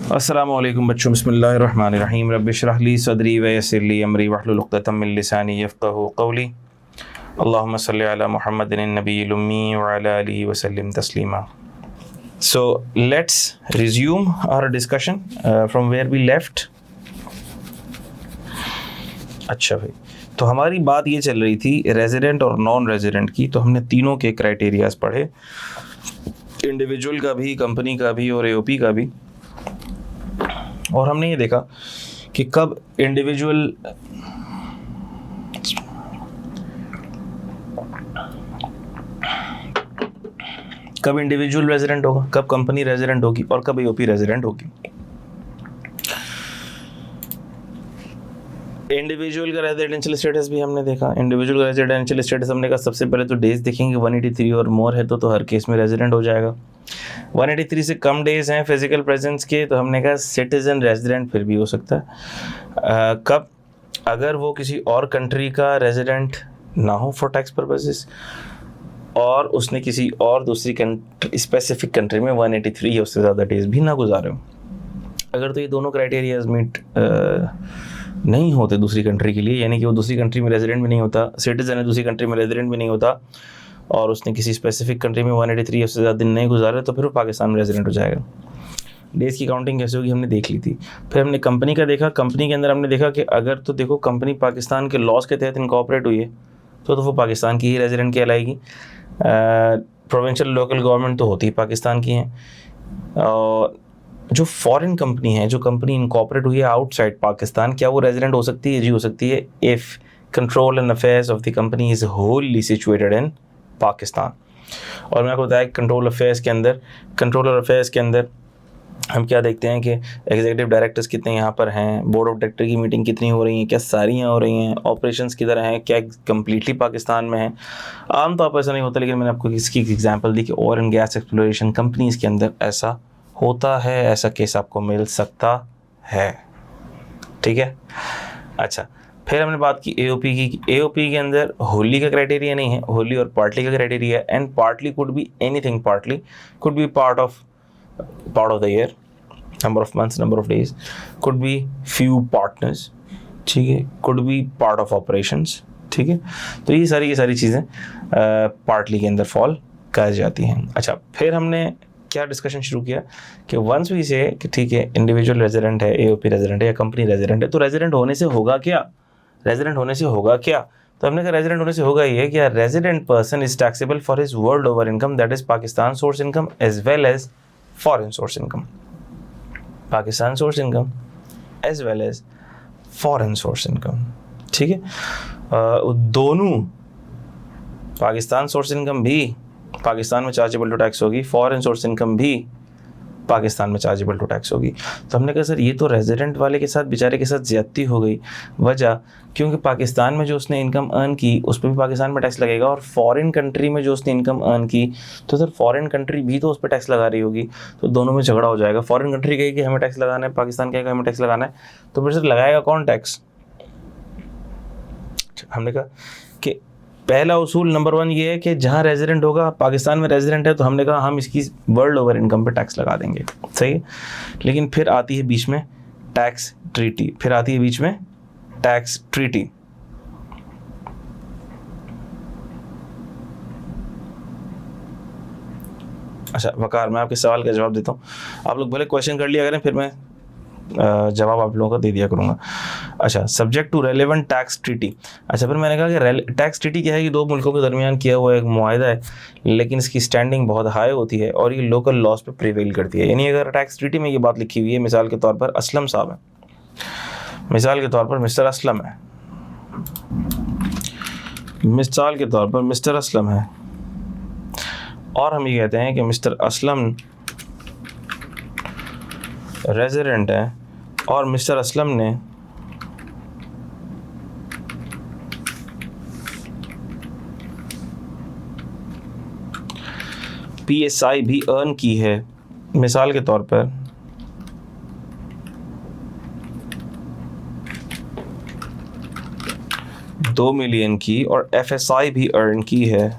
अस्सलामु अलैकुम बच्चों, बिस्मिल्लाहिर्रहमानिर्रहीम। रब्बि इश्रह ली सदरी व यस्सिर ली अमरी वहलुल उक़्दतम मिन लिसानी यफ़क़हू क़ौली। अल्लाहुम्मा सल्लि अला मुहम्मदिन नबिय्यिल उम्मी व अला आलिहि व सल्लिम Taslima. So let's resume our discussion from where we left. अच्छा भाई, तो हमारी बात ये चल रही थी रेजिडेंट और नॉन रेजिडेंट की। तो हमने तीनों के क्राइटेरियाज पढ़े, इंडिविजुअल का भी, कंपनी का भी और एओपी का भी। और हमने ये देखा कि कब इंडिविजुअल रेजिडेंट होगा, कब कंपनी रेजिडेंट होगी और कब एओपी रेजिडेंट होगी। इंडिविजुअल का रेजिडेंशियल स्टेटस भी हमने देखा। इंडिविजुअल का रेजिडेंशियल स्टेटस हमने कहा सबसे पहले तो डेज देखेंगे, 183 और मोर है तो हर केस में रेजिडेंट हो जाएगा। 183 से कम डेज हैं फिजिकल प्रेजेंस के तो हमने कहा सिटीजन रेजिडेंट फिर भी हो सकता है। कब? अगर वो किसी और कंट्री का रेजिडेंट ना हो फॉर टैक्स पर्पसेस और उसने किसी और दूसरी स्पेसिफिक कंट्री में 183 या उससे ज़्यादा डेज भी ना गुजारे हो। अगर तो ये दोनों क्राइटेरियाज मीट नहीं होते दूसरी कंट्री के लिए, यानी कि वो दूसरी कंट्री में रेजिडेंट भी नहीं होता, सिटीजन है, दूसरी कंट्री में रेजिडेंट भी नहीं होता और उसने किसी स्पेसिफिक कंट्री में 183 से ज़्यादा दिन नहीं गुजारे, तो फिर वो पाकिस्तान में रेजिडेंट हो जाएगा। डेज़ की काउंटिंग कैसे होगी हमने देख ली थी। फिर हमने कंपनी का देखा। कंपनी के अंदर हमने देखा कि अगर तो देखो कंपनी पाकिस्तान के लॉज के तहत इनकॉर्पोरेट हुई है तो वो पाकिस्तान की ही रेजिडेंट कहलाएगी। प्रोविंशियल लोकल गवर्नमेंट तो होती ही पाकिस्तान की हैं। और जो फॉरेन कंपनी है, जो कंपनी इनकॉर्पोरेट हुई है आउटसाइड पाकिस्तान, क्या वो रेजिडेंट हो सकती है? जी हो सकती है, if control and affairs of the company is Holi situated in Pakistan. और मैं आपको बताया कंट्रोल अफेयर्स के अंदर हम क्या देखते हैं कि एग्जीक्यूटिव डायरेक्टर्स कितने यहाँ पर हैं, बोर्ड ऑफ डायरेक्टर की मीटिंग कितनी हो रही हैं, क्या सारी यहाँ हो रही हैं, ऑपरेशंस किधर हैं, क्या कम्प्लीटली पाकिस्तान में है। आमतौर पर ऐसा नहीं होता, लेकिन मैंने आपको इसकी एग्जांपल दी कि oil and gas exploration companies के अंदर ऐसा होता है, ऐसा केस आपको मिल सकता है। ठीक है, अच्छा। फिर हमने बात की एओपी की। एओपी के अंदर होली का क्राइटेरिया नहीं है, होली और पार्टली का क्राइटेरिया है। And partly could be anything, partly could be part of the year, number of months, number of days, could be few partners, ठीक है, could be part of operations, ठीक है। तो ये सारी चीज़ें पार्टली के अंदर फॉल कर जाती हैं। अच्छा, फिर हमने क्या डिस्कशन शुरू किया कि वंस वी से कि ठीक है इंडिविजुअल रेजिडेंट है, एओपी रेजिडेंट है या कंपनी रेजिडेंट है, तो रेजिडेंट होने से होगा क्या? तो हमने कहा रेजिडेंट होने से होगा ये कि resident person is taxable for his world over income, that is Pakistan source income as well as foreign source income. Pakistan source income as well as foreign source income, ठीक है। दोनों, पाकिस्तान सोर्स इनकम भी पाकिस्तान में चार्जेबल टू टैक्स होगी, foreign source income भी पाकिस्तान में chargeable to tax होगी। तो हमने कहा सर ये तो रेजिडेंट वाले के साथ, बेचारे के साथ ज़्यादती हो गई। वजह, क्योंकि पाकिस्तान में जो उसने इनकम अर्न की उस पर भी पाकिस्तान में टैक्स लगेगा, और फॉरेन कंट्री में जो उसने इनकम अर्न की तो सर फॉरेन कंट्री भी तो उस पर टैक्स लगा रही होगी, तो दोनों में झगड़ा हो जाएगा। फॉरेन कंट्री कहेगी कि हमें टैक्स लगाना है, पाकिस्तान कहेगा हमें टैक्स लगाना है, तो फिर सर लगाएगा कौन टैक्स? हमने कहा कि पहला उसूल नंबर 1 ये है कि जहाँ रेजिडेंट होगा, पाकिस्तान में रेजिडेंट है, तो हमने कहा हम इसकी वर्ल्ड ओवर इनकम पे टैक्स लगा देंगे, सही है। लेकिन फिर आती है बीच में टैक्स ट्रीटी, अच्छा वकार, मैं आपके सवाल का जवाब देता हूँ। आप लोग भले क्वेश्चन कर लिया करें, फिर मैं जवाब आप लोगों को दे दिया करूँगा। अच्छा, subject to relevant tax treaty. अच्छा, फिर मैंने कहा कि टैक्स ट्रीटी क्या है कि दो मुल्कों के दरमियान किया हुआ एक मुआहदा है, लेकिन इसकी स्टैंडिंग बहुत हाई होती है और ये लोकल लॉज पे प्रिवेल करती है। यानी अगर टैक्स ट्रीटी में ये बात लिखी हुई है, मिसाल के तौर पर असलम साहब है, मिसाल के तौर पर मिस्टर असलम है, मिसाल के तौर पर मिस्टर असलम है, और हम ये कहते हैं कि मिस्टर असलम रेजिडेंट है और मिस्टर असलम ने PSI भी अर्न की है, मिसाल के तौर पर $2 मिलियन की, और FSI भी अर्न की है,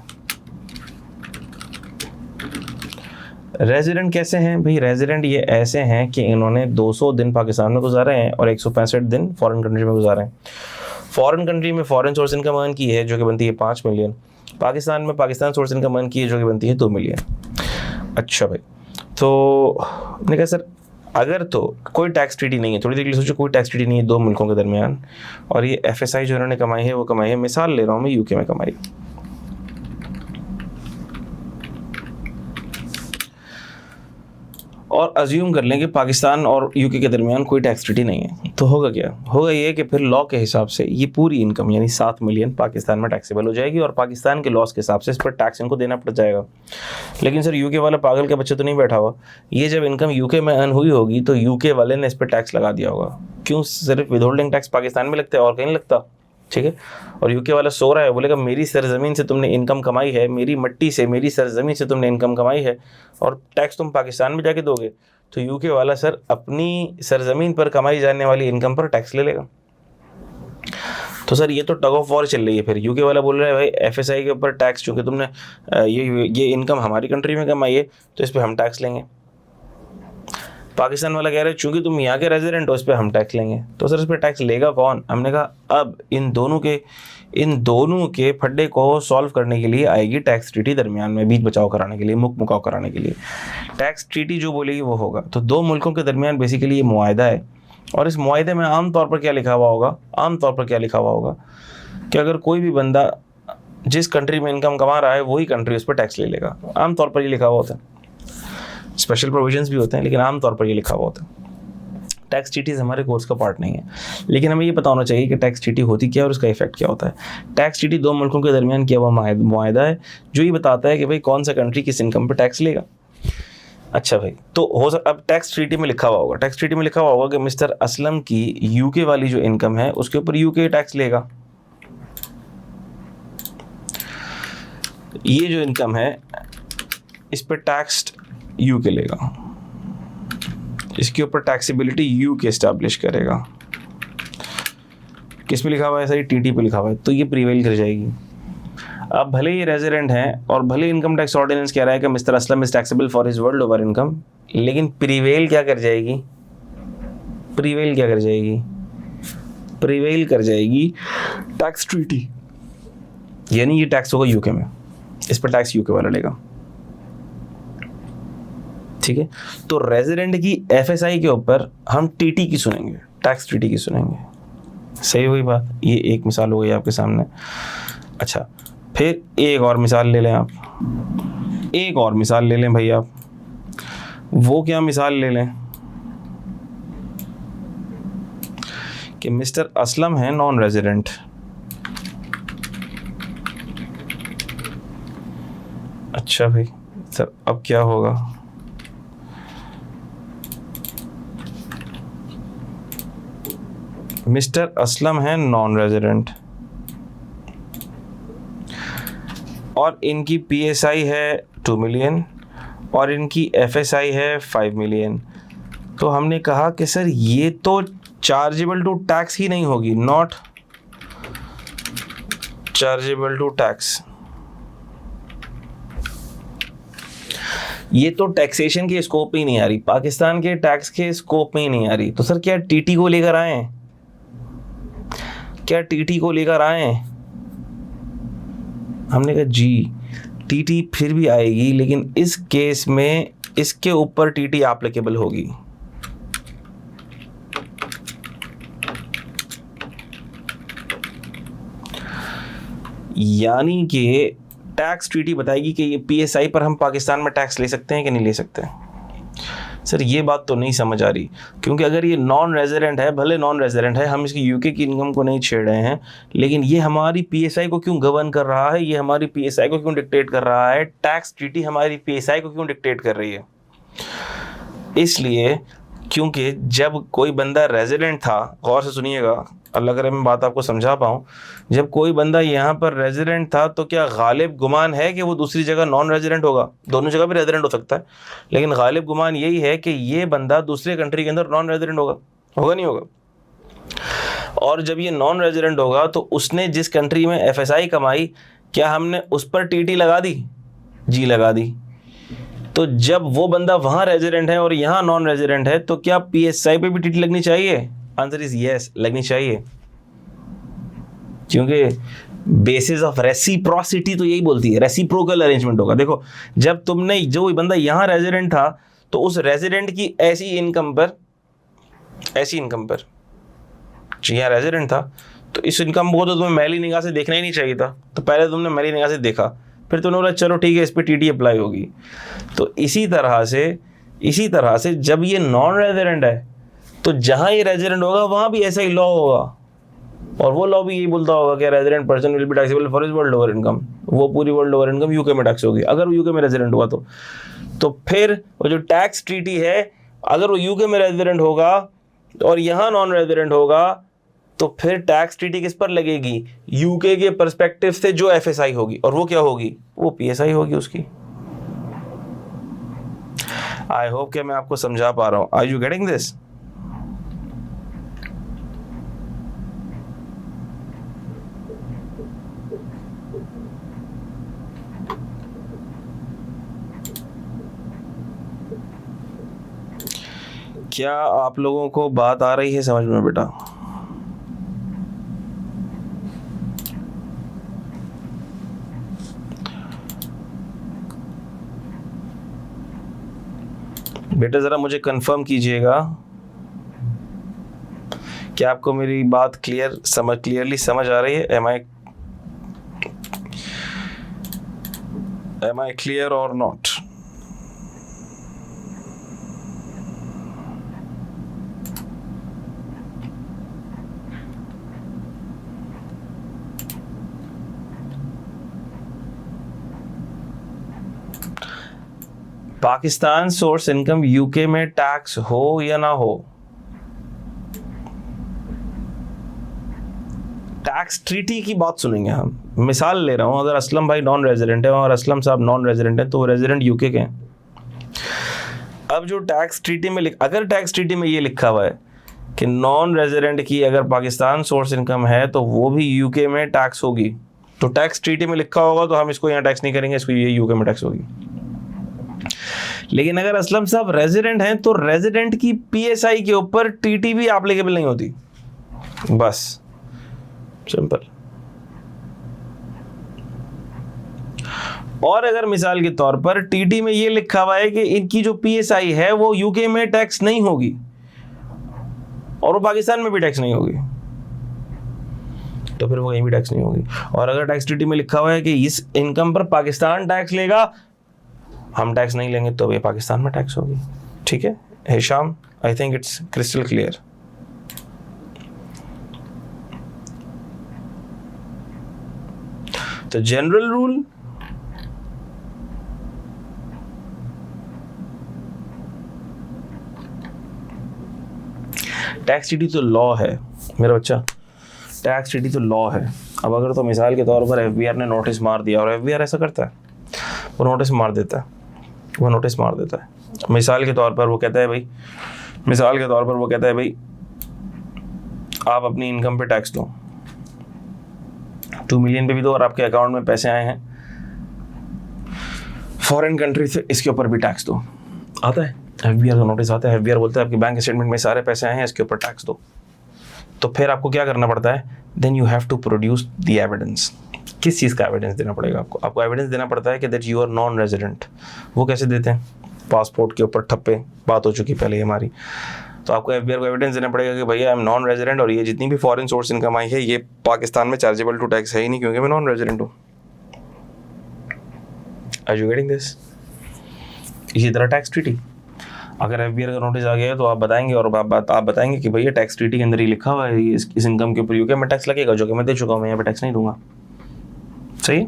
रेजिडेंट कैसे हैं भाई? रेजिडेंट ये ऐसे हैं कि इन्होंने 200 दिन पाकिस्तान में गुजारे हैं और 165 दिन फॉरेन कंट्री में गुजारे हैं। फॉरेन कंट्री में फॉरेन सोर्स इनकम अर्न की है जो कि बनती है 5 मिलियन। पाकिस्तान में पाकिस्तान सोर्स इनकम अर्न की है जो कि बनती है 2 मिलियन। अच्छा भाई, तो मैंने कहा सर अगर तो कोई टैक्स ट्रीटी नहीं है, थोड़ी देर के लिए सोचो, कोई टैक्स ट्रीटी नहीं है दो मुल्कों के दरमियान, और ये FSI जो इन्होंने कमाई है वो कमाई है, मिसाल ले रहा हूँ मैं, UK में कमाई, और अज्यूम कर लें कि पाकिस्तान और UK के दरमियान कोई टैक्स ट्रीटी नहीं है, तो होगा क्या? होगा ये कि फिर लॉ के हिसाब से ये पूरी इनकम यानी 7 मिलियन पाकिस्तान में टैक्सेबल हो जाएगी और पाकिस्तान के लॉस के हिसाब से इस पर टैक्स इनको देना पड़ जाएगा। लेकिन सर UK वाला पागल के बच्चे तो नहीं बैठा हुआ, ये जब इनकम UK में अर्न हुई होगी तो UK वाले ने इस पर टैक्स लगा दिया होगा। क्यों? सिर्फ विदहोल्डिंग टैक्स पाकिस्तान में लगता है और कहीं नहीं लगता, ठीक है। और UK वाला सो रहा है, बोलेगा मेरी सरजमीन से तुमने इनकम कमाई है, मेरी मट्टी से, मेरी सरजमीन से तुमने इनकम कमाई है और टैक्स तुम पाकिस्तान में जाके दोगे, तो UK वाला सर अपनी सरजमीन पर कमाई जाने वाली इनकम पर टैक्स ले लेगा। तो सर ये तो टग ऑफ वॉर चल रही है। फिर UK वाला बोल रहा है भाई FSI के ऊपर टैक्स, चूँकि तुमने ये इनकम हमारी कंट्री में कमाई है तो इस पर हम टैक्स लेंगे। पाकिस्तान वाला कह रहा है चूँकि तुम यहाँ के रेजिडेंट हो इस पर हम टैक्स लेंगे। तो सर इस पर टैक्स लेगा कौन? हमने कहा अब इन दोनों के फड्डे को सॉल्व करने के लिए आएगी टैक्स ट्रीटी दरमियान में, बीच बचाव कराने के लिए, मुकाव कराने के लिए। टैक्स ट्रीटी जो बोलेगी वो होगा। तो दो मुल्कों के दरमियान बेसिकली ये मुआहदा है, और इस मुआहदे में आम तौर पर क्या लिखा हुआ होगा कि अगर कोई भी बंदा जिस कंट्री में इनकम कमा रहा है वही कंट्री उस पर टैक्स ले लेगा। आम तौर पर ये लिखा हुआ होता है, स्पेशल प्रोविजंस भी होते हैं लेकिन आम तौर पर ये लिखा हुआ होता है। टैक्स ट्रीटीज हमारे कोर्स का पार्ट नहीं है, लेकिन हमें ये पता होना चाहिए कि टैक्स ट्रीटी होती क्या है और उसका इफेक्ट क्या होता है। टैक्स ट्रीटी दो मुल्कों के दरमियान किया हुआ मुआहदा है जो ये बताता है कि भाई कौन सा कंट्री किस इनकम पर टैक्स लेगा। अच्छा भाई, तो अब टैक्स ट्रीटी में लिखा हुआ होगा कि मिस्टर असलम की UK वाली जो इनकम है उसके ऊपर UK टैक्स लेगा। ये जो इनकम है इस पर टैक्स UK लेगा, इसके ऊपर टैक्सेबिलिटी UK एस्टैब्लिश करेगा। किस पे लिखा हुआ है? सही TT पे लिखा हुआ है, तो ये प्रीवेल कर जाएगी। अब भले ही रेजिडेंट हैं और भले इनकम टैक्स ऑर्डिनेंस कह रहा है कि mister Aslam is taxable for his world over income, लेकिन प्रीवेल क्या कर जाएगी? प्रीवेल कर जाएगी टैक्स ट्रीटी, यानी ये टैक्स होगा UK में, इस पर टैक्स UK वाला लेगा, ठीक है। तो रेजिडेंट की FSI के ऊपर हम TT की सुनेंगे, टैक्स ट्रीटी की सुनेंगे। सही हुई बात? ये एक मिसाल हो गई आपके सामने। अच्छा, फिर एक और मिसाल ले लें भाई आप। वो क्या मिसाल ले लें कि मिस्टर असलम है नॉन रेजिडेंट, अच्छा भाई सर अब क्या होगा? मिस्टर असलम है नॉन रेजिडेंट और इनकी PSI है 2 मिलियन और इनकी FSI है 5 मिलियन। तो हमने कहा कि सर ये तो चार्जेबल टू टैक्स ही नहीं होगी, नॉट चार्जेबल टू टैक्स। ये तो टैक्सेशन के स्कोप में ही नहीं आ रही, पाकिस्तान के टैक्स के स्कोप में ही नहीं आ रही। तो सर क्या TT को लेकर आए? हमने कहा जी TT फिर भी आएगी, लेकिन इस केस में इसके ऊपर TT एप्लीकेबल होगी। यानी कि टैक्स ट्रीटी बताएगी कि ये PSI पर हम पाकिस्तान में टैक्स ले सकते हैं कि नहीं ले सकते। सर ये बात तो नहीं समझ आ रही, क्योंकि अगर ये नॉन रेजिडेंट है, भले नॉन रेजिडेंट है, हम इसकी UK की इनकम को नहीं छेड़ रहे हैं, लेकिन ये हमारी PSI को क्यों गवर्न कर रहा है, ये हमारी PSI को क्यों डिक्टेट कर रहा है, टैक्स ट्रीटी हमारी PSI को क्यों डिक्टेट कर रही है? इसलिए क्योंकि जब कोई बंदा रेजिडेंट था, गौर से सुनिएगा, अल्लाह करे मैं बात आपको समझा पाऊँ, जब कोई बंदा यहाँ पर रेजिडेंट था तो क्या गालिब गुमान है कि वो दूसरी जगह नॉन रेजिडेंट होगा? दोनों जगह भी रेजिडेंट हो सकता है, लेकिन गालिब गुमान यही है कि ये बंदा दूसरे कंट्री के अंदर नॉन रेजिडेंट होगा नहीं होगा? और जब ये नॉन रेजिडेंट होगा तो उसने जिस कंट्री में FSI कमाई, क्या हमने उस पर TT लगा दी? जी लगा दी। तो जब वो बंदा वहां रेजिडेंट है और यहाँ नॉन रेजिडेंट है तो क्या PSI पे भी टीटी लगनी चाहिए? आंसर इज यस, लगनी चाहिए, क्योंकि बेसिस ऑफ रेसिप्रोसिटी तो यही बोलती है, रेसिप्रोकल अरेंजमेंट होगा। देखो जब तुमने जो बंदा यहाँ रेजिडेंट था तो उस रेजिडेंट की ऐसी इनकम पर जो यहाँ रेजिडेंट था तो इस इनकम को तो तुम्हें मैली निगाह से देखना ही नहीं चाहिए था, तो पहले तुमने मैली निगाह से देखा, फिर तुमने बोला चलो ठीक है इस पर टीटी अप्लाई होगी। तो इसी तरह से जब ये नॉन रेजिडेंट है तो जहाँ ये रेजिडेंट होगा वहाँ भी ऐसा ही लॉ होगा, और वो लॉ भी यही बोलता होगा कि resident person will be taxable for his world over income. वो पूरी वर्ल्ड ओवर इनकम यूके में टैक्स होगी अगर वो यूके में रेजिडेंट हुआ तो फिर वो जो टैक्स ट्रीटी है अगर वो यूके में रेजिडेंट होगा और यहाँ नॉन रेजिडेंट होगा तो फिर टैक्स ट्रीटी किस पर लगेगी? यूके के पर्सपेक्टिव से जो FSI होगी, और वो क्या होगी? वो PSI होगी उसकी। आई होप कि मैं आपको समझा पा रहा हूं। Are you getting this? क्या आप लोगों को बात आ रही है समझ में बेटा? बेटा जरा मुझे कंफर्म कीजिएगा कि आपको मेरी बात क्लियरली समझ आ रही है। एम आई क्लियर और not? Pakistan source income UK में टैक्स हो या ना हो, टैक्स ट्रीटी की बात सुनेंगे हम। मिसाल ले रहा हूं, अगर असलम भाई नॉन रेजिडेंट है और असलम साहब नॉन रेजिडेंट है तो वो रेजिडेंट यूके के हैं। अब जो टैक्स ट्रीटी में अगर टैक्स ट्रीटी में ये लिखा हुआ है कि नॉन रेजिडेंट की अगर पाकिस्तान सोर्स इनकम है तो वो भी यूके में टैक्स होगी, तो टैक्स ट्रीटी में लिखा होगा तो हम इसको यहाँ टैक्स नहीं करेंगे, इसको ये यूके में टैक्स होगी। लेकिन अगर असलम साहब रेजिडेंट हैं तो रेजिडेंट की PSI के ऊपर टीटी भी एप्लीकेबल नहीं होती, बस सिंपल। और अगर मिसाल के तौर पर टीटी में ये लिखा हुआ है कि इनकी जो PSI है वो यूके में टैक्स नहीं होगी और वो पाकिस्तान में भी टैक्स नहीं होगी, तो फिर वो कहीं भी टैक्स नहीं होगी। और अगर टैक्स ट्रीटी में लिखा हुआ है कि इस इनकम पर पाकिस्तान टैक्स लेगा, हम टैक्स नहीं लेंगे, तो ये पाकिस्तान में टैक्स होगी। ठीक है Hisham, I think it's crystal clear. तो जनरल रूल टैक्स ट्रीटी तो लॉ है मेरा बच्चा, टैक्स ट्रीटी तो लॉ है। अब अगर तो मिसाल के तौर पर FBR ने नोटिस मार दिया, और FBR ऐसा करता है, वो नोटिस मार देता है, मिसाल के तौर पर वो कहता है भाई आप अपनी इनकम पे टैक्स दो, 2 मिलियन पे भी दो, और आपके अकाउंट में पैसे आए हैं फॉरेन कंट्री से, इसके ऊपर भी टैक्स दो। आता है FBR का नोटिस आता है, FBR बोलता है आपके बैंक स्टेटमेंट में सारे पैसे आए हैं, इसके ऊपर टैक्स दो। तो फिर आपको क्या करना पड़ता है? Then you have to produce the evidence. किस चीज़ का एविडेंस देना पड़ेगा आपको एविडेंस देना पड़ता है कि that you are non resident. वो कैसे देते हैं? पासपोर्ट के ऊपर ठप्पे, बात हो चुकी पहले हमारी। तो आपको FBR को एविडेंस देना पड़ेगा कि भैया आई एम नॉन रेजिडेंट और ये जितनी भी फॉरेन सोर्स इनकम आई है ये पाकिस्तान में चार्जेबल टू टैक्स है ही नहीं क्योंकि मैं नॉन रेजिडेंट हूँ। Are you getting this? इसी तरह टैक्स ट्रीटी, अगर FBR का नोटिस आ गया है तो आप बताएंगे, और आप बताएंगे कि भैया टैक्स ट्रीटी के अंदर ही लिखा हुआ है इस इनकम के ऊपर यूके में टैक्स लगेगा, जो कि मैं दे चुका हूँ, मैं यहाँ पे टैक्स नहीं दूंगा। सही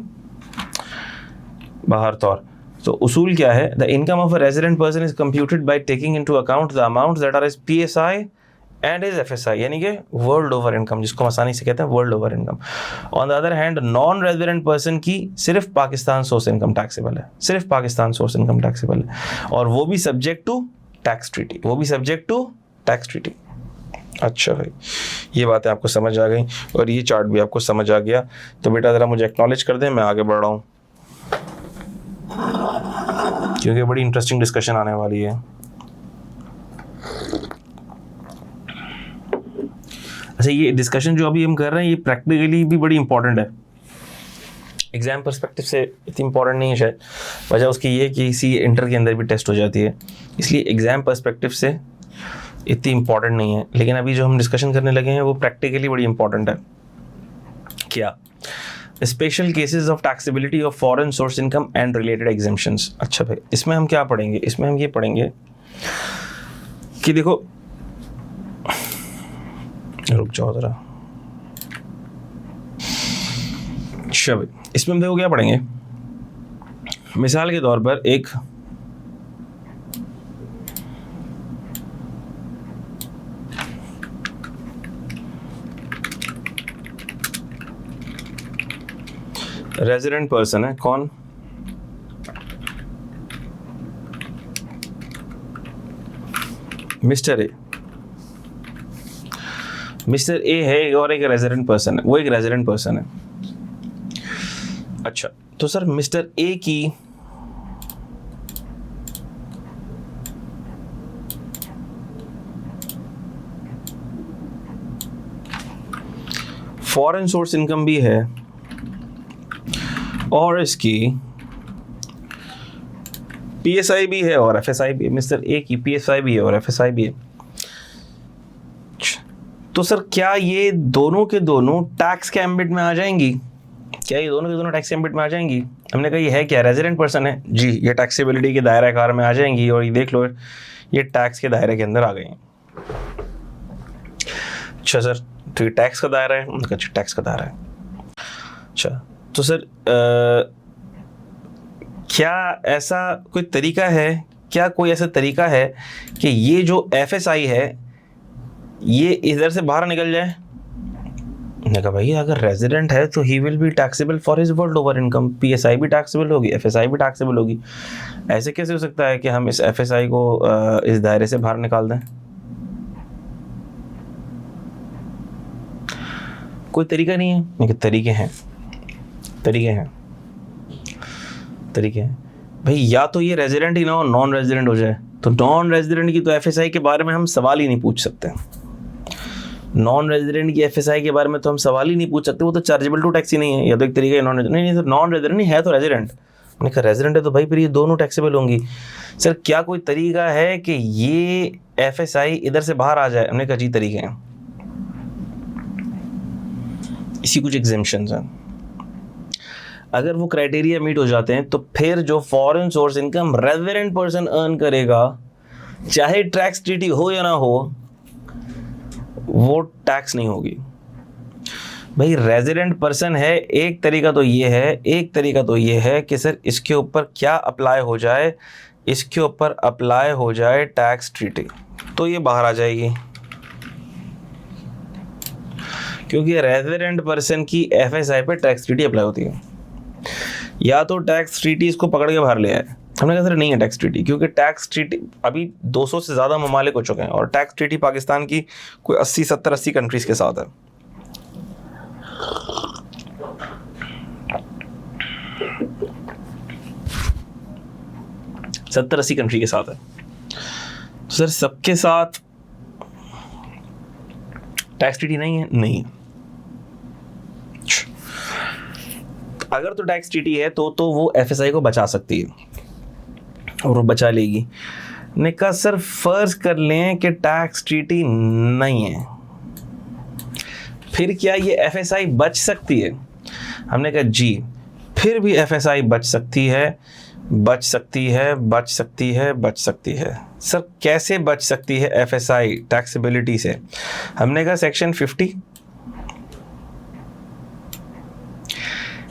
बाहर तौर। तो उसूल क्या है? The income of a resident person is computed by taking into account the amounts that are his PSI and his FSI, यानी कि वर्ल्ड ओवर इनकम, जिसको हम आसानी से कहते हैं world over income. On the other hand non resident person की सिर्फ पाकिस्तान सोर्स इनकम टैक्सेबल है, सिर्फ पाकिस्तान सोर्स इनकम टैक्सेबल है, और वो भी सब्जेक्ट टू टैक्स ट्रीटी, अच्छा भाई ये बातें आपको समझ आ गई और ये चार्ट भी आपको समझ आ गया। तो बेटा ज़रा मुझे एक्नॉलेज कर दें, मैं आगे बढ़ रहा हूँ। क्योंकि बड़ी इंटरेस्टिंग डिस्कशन आने वाली है। अच्छा, ये डिस्कशन जो अभी हम कर रहे हैं ये प्रैक्टिकली भी बड़ी इंपॉर्टेंट है, एग्जाम पर्सपेक्टिव से इतनी इंपॉर्टेंट नहीं है शायद, वजह उसकी ये कि इसी इंटर के अंदर भी टेस्ट हो जाती है, इसलिए एग्जाम पर्सपेक्टिव से इतनी इंपॉर्टेंट नहीं है। लेकिन अभी जो हम डिस्कशन करने लगे हैं वो प्रैक्टिकली बड़ी इंपॉर्टेंट है। क्या? Special cases of taxability of foreign source income and related exemptions. अच्छा भाई, इसमें हम क्या पढ़ेंगे? इसमें हम ये पढ़ेंगे कि देखो, रुक जाओ जरा, अच्छा भाई, इसमें हम देखो क्या पढ़ेंगे। मिसाल के तौर पर एक रेजिडेंट पर्सन है, कौन? Mister A. मिस्टर ए है और एक रेजिडेंट पर्सन है, वो एक रेजिडेंट पर्सन है। अच्छा, तो सर मिस्टर ए की फॉरेन सोर्स इनकम भी है और इसकी पीएसआई भी है और एफएसआई भी है। मिस्टर ए की पीएसआई भी है और एफएसआई भी है। तो सर क्या ये दोनों के दोनों टैक्स के एम्बिट में आ जाएंगी? क्या ये दोनों के दोनों टैक्स के एम्बिट में आ जाएंगी? हमने कहा ये है क्या? रेजिडेंट पर्सन है जी, ये टैक्सेबिलिटी के दायरा कार में आ जाएंगी और ये देख लो ये टैक्स के दायरे के अंदर आ गई हैं। अच्छा सर, तो ये टैक्स का दायरा है? उनका टैक्स का दायरा है। अच्छा, तो सर क्या ऐसा कोई तरीका है, क्या कोई ऐसा तरीका है कि ये जो एफएसआई है ये इधर से बाहर निकल जाए? मैंने कहा भाई अगर रेजिडेंट है तो he will be taxable for his world over income, PSI भी टैक्सेबल होगी, एफएसआई भी टैक्सेबल होगी। ऐसे कैसे हो सकता है कि हम इस एफएसआई को इस दायरे से बाहर निकाल दें? कोई तरीका नहीं है? लेकिन तरीके हैं, तरीके हैं, तरीके हैं भाई। या तो ये रेजिडेंट ही ना हो, नॉन रेजिडेंट हो जाए, तो नॉन रेजिडेंट की तो एफएसआई के बारे में हम सवाल ही नहीं पूछ सकते। नॉन रेजिडेंट की एफएसआई के बारे में तो हम सवाल ही नहीं पूछ सकते, वो तो चार्जेबल टू टैक्स ही नहीं है। या तो एक तरीका है नॉन रेजिडेंट, नहीं सर नॉन रेजिडेंट नहीं है तो रेजिडेंट। मैंने कहा रेजिडेंट है तो भाई फिर ये दोनों टैक्सेबल होंगी। सर क्या कोई तरीका है कि ये एफएसआई इधर से बाहर आ जाए? हमने कहा जी तरीके हैं, इसी कुछ एग्जेम्पशंस हैं। अगर वो क्राइटेरिया मीट हो जाते हैं तो फिर जो foreign source income resident person earn करेगा, चाहे टैक्स ट्रीटी हो या ना हो, वो टैक्स नहीं होगी। भाई रेजिडेंट पर्सन है, एक तरीका तो ये है, एक तरीका तो ये है कि सर इसके ऊपर क्या अप्लाई हो जाए, इसके ऊपर अप्लाई हो जाए टैक्स ट्रीटी, तो ये बाहर आ जाएगी। क्योंकि रेजिडेंट पर्सन की एफएसआई पे टैक्स ट्रीटी अप्लाई होती है। या तो टैक्स ट्रीटी इसको पकड़ के बाहर ले आए। हमने कहा सर नहीं है टैक्स ट्रीटी, क्योंकि टैक्स ट्रीटी अभी 200 से ज़्यादा ममालिक हो चुके हैं और टैक्स ट्रीटी पाकिस्तान की कोई 80 कंट्रीज़ के साथ है। सत्तर 80 कंट्री के साथ है। तो सर सबके साथ टैक्स ट्रीटी नहीं है? नहीं है। अगर तो टैक्स ट्रीटी है तो वो एफएसआई को बचा सकती है और वो बचा लेगी। ने कहा सर फर्ज कर लें कि टैक्स ट्रीटी नहीं है, फिर क्या ये एफएसआई बच सकती है? हमने कहा जी, फिर भी एफएसआई बच सकती है, बच सकती है, बच सकती है, बच सकती है। सर कैसे बच सकती है एफएसआई टैक्सेबिलिटी से? हमने कहा सेक्शन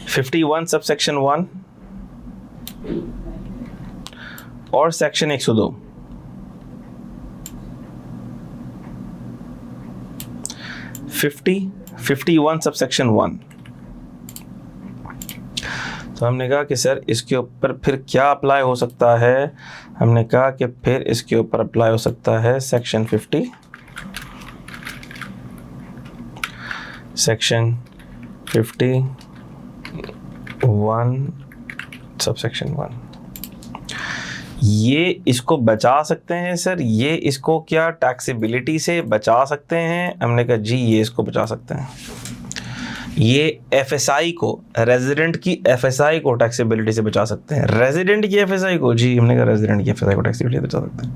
51 सबसेक्शन 1 और सेक्शन 102। Fifty 51 subsection 1। तो हमने कहा कि सर इसके ऊपर फिर क्या अप्लाई हो सकता है? हमने कहा कि फिर इसके ऊपर अप्लाई हो सकता है सेक्शन 50, सेक्शन 51 सबसेक्शन 1। ये इसको बचा सकते हैं सर, ये इसको क्या टैक्सेबिलिटी से बचा सकते हैं? हमने कहा जी ये इसको बचा सकते हैं। ये एफएसआई को, रेजिडेंट की एफएसआई को टैक्सेबिलिटी से बचा सकते हैं। रेजिडेंट की एफएसआई को, जी हमने कहा रेजिडेंट की एफएसआई को टैक्सेबिलिटी से बचा सकते हैं।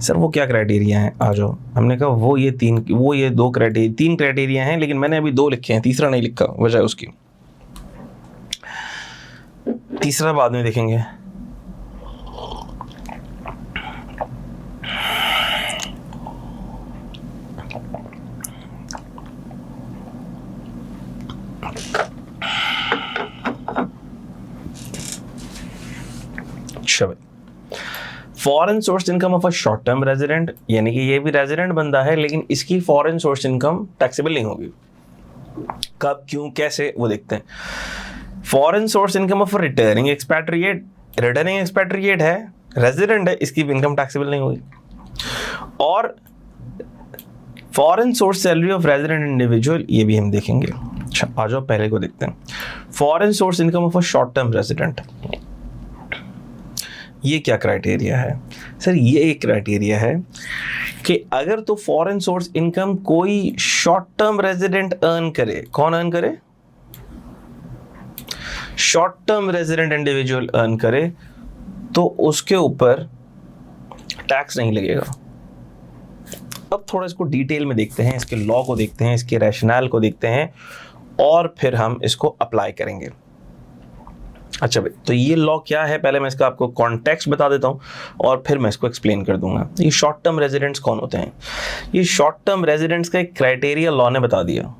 सर वो क्या क्राइटेरिया हैं, आ जाओ। हमने कहा वो ये दो क्राइटेरिया, 3 क्राइटेरिया हैं, लेकिन मैंने अभी 2 लिखे हैं, तीसरा नहीं लिखा, वजह उसकी तीसरा बाद में देखेंगे। अच्छा भाई, foreign source income of a short term resident, यानी कि ये भी रेजिडेंट बंदा है लेकिन इसकी फॉरेन सोर्स इनकम टैक्सेबल नहीं होगी। कब, क्यों, कैसे, वो देखते हैं। Foreign source income of returning expatriate, returning expatriate है, रेजिडेंट है, इसकी इनकम टैक्सेबल नहीं होगी। और foreign source salary of resident individual, ये भी हम देखेंगे। अच्छा आ जाओ पहले को देखते हैं। Foreign source income of a short term resident, ये क्या क्राइटेरिया है सर? ये एक क्राइटेरिया है कि अगर तो फॉरेन सोर्स इनकम कोई शॉर्ट टर्म रेजिडेंट अर्न करे, कौन अर्न करे? Short term resident individual earn करे, तो उसके ऊपर टैक्स नहीं लगेगा। अब थोड़ा इसको डिटेल में देखते हैं, इसके लॉ को देखते हैं, इसके रैशनल को देखते हैं, और फिर हम इसको अप्लाई करेंगे। अच्छा भाई, तो ये लॉ क्या है, पहले मैं इसका आपको कॉन्टेक्स्ट बता देता हूँ और फिर मैं इसको एक्सप्लेन कर दूंगा। ये शॉर्ट टर्म रेजिडेंट्स कौन होते हैं? ये शॉर्ट टर्म रेजिडेंट्स का एक क्राइटेरिया लॉ ने बता दिया।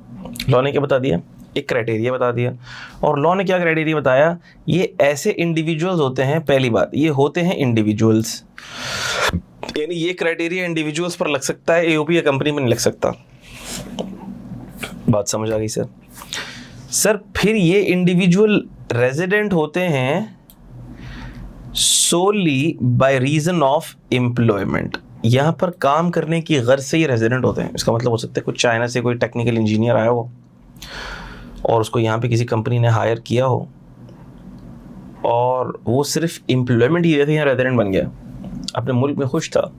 लॉ ने क्या बता दिया? एक क्राइटेरिया बता दिया। और लॉ ने क्या क्राइटेरिया बताया? ये ऐसे इंडिविजुअल्स होते हैं, पहली बात ये होते हैं इंडिविजुअल्स, यानी ये क्राइटेरिया इंडिविजुअल्स पर लग सकता है, एओपी या कंपनी में नहीं लग सकता। बात समझ आ गई सर? सर फिर ये इंडिविजुअल रेजिडेंट होते हैं सोली बाय रीजन ऑफ एम्प्लॉयमेंट, यहाँ पर काम करने की गर्ज से ये रेजिडेंट होते हैं। इसका मतलब हो सकता है कुछ चाइना से कोई टेक्निकल इंजीनियर आया हो और उसको यहाँ पे किसी कंपनी ने हायर किया हो और वो सिर्फ एम्प्लॉयमेंट की वजह से यहाँ रेजिडेंट बन गया, अपने मुल्क में खुश था,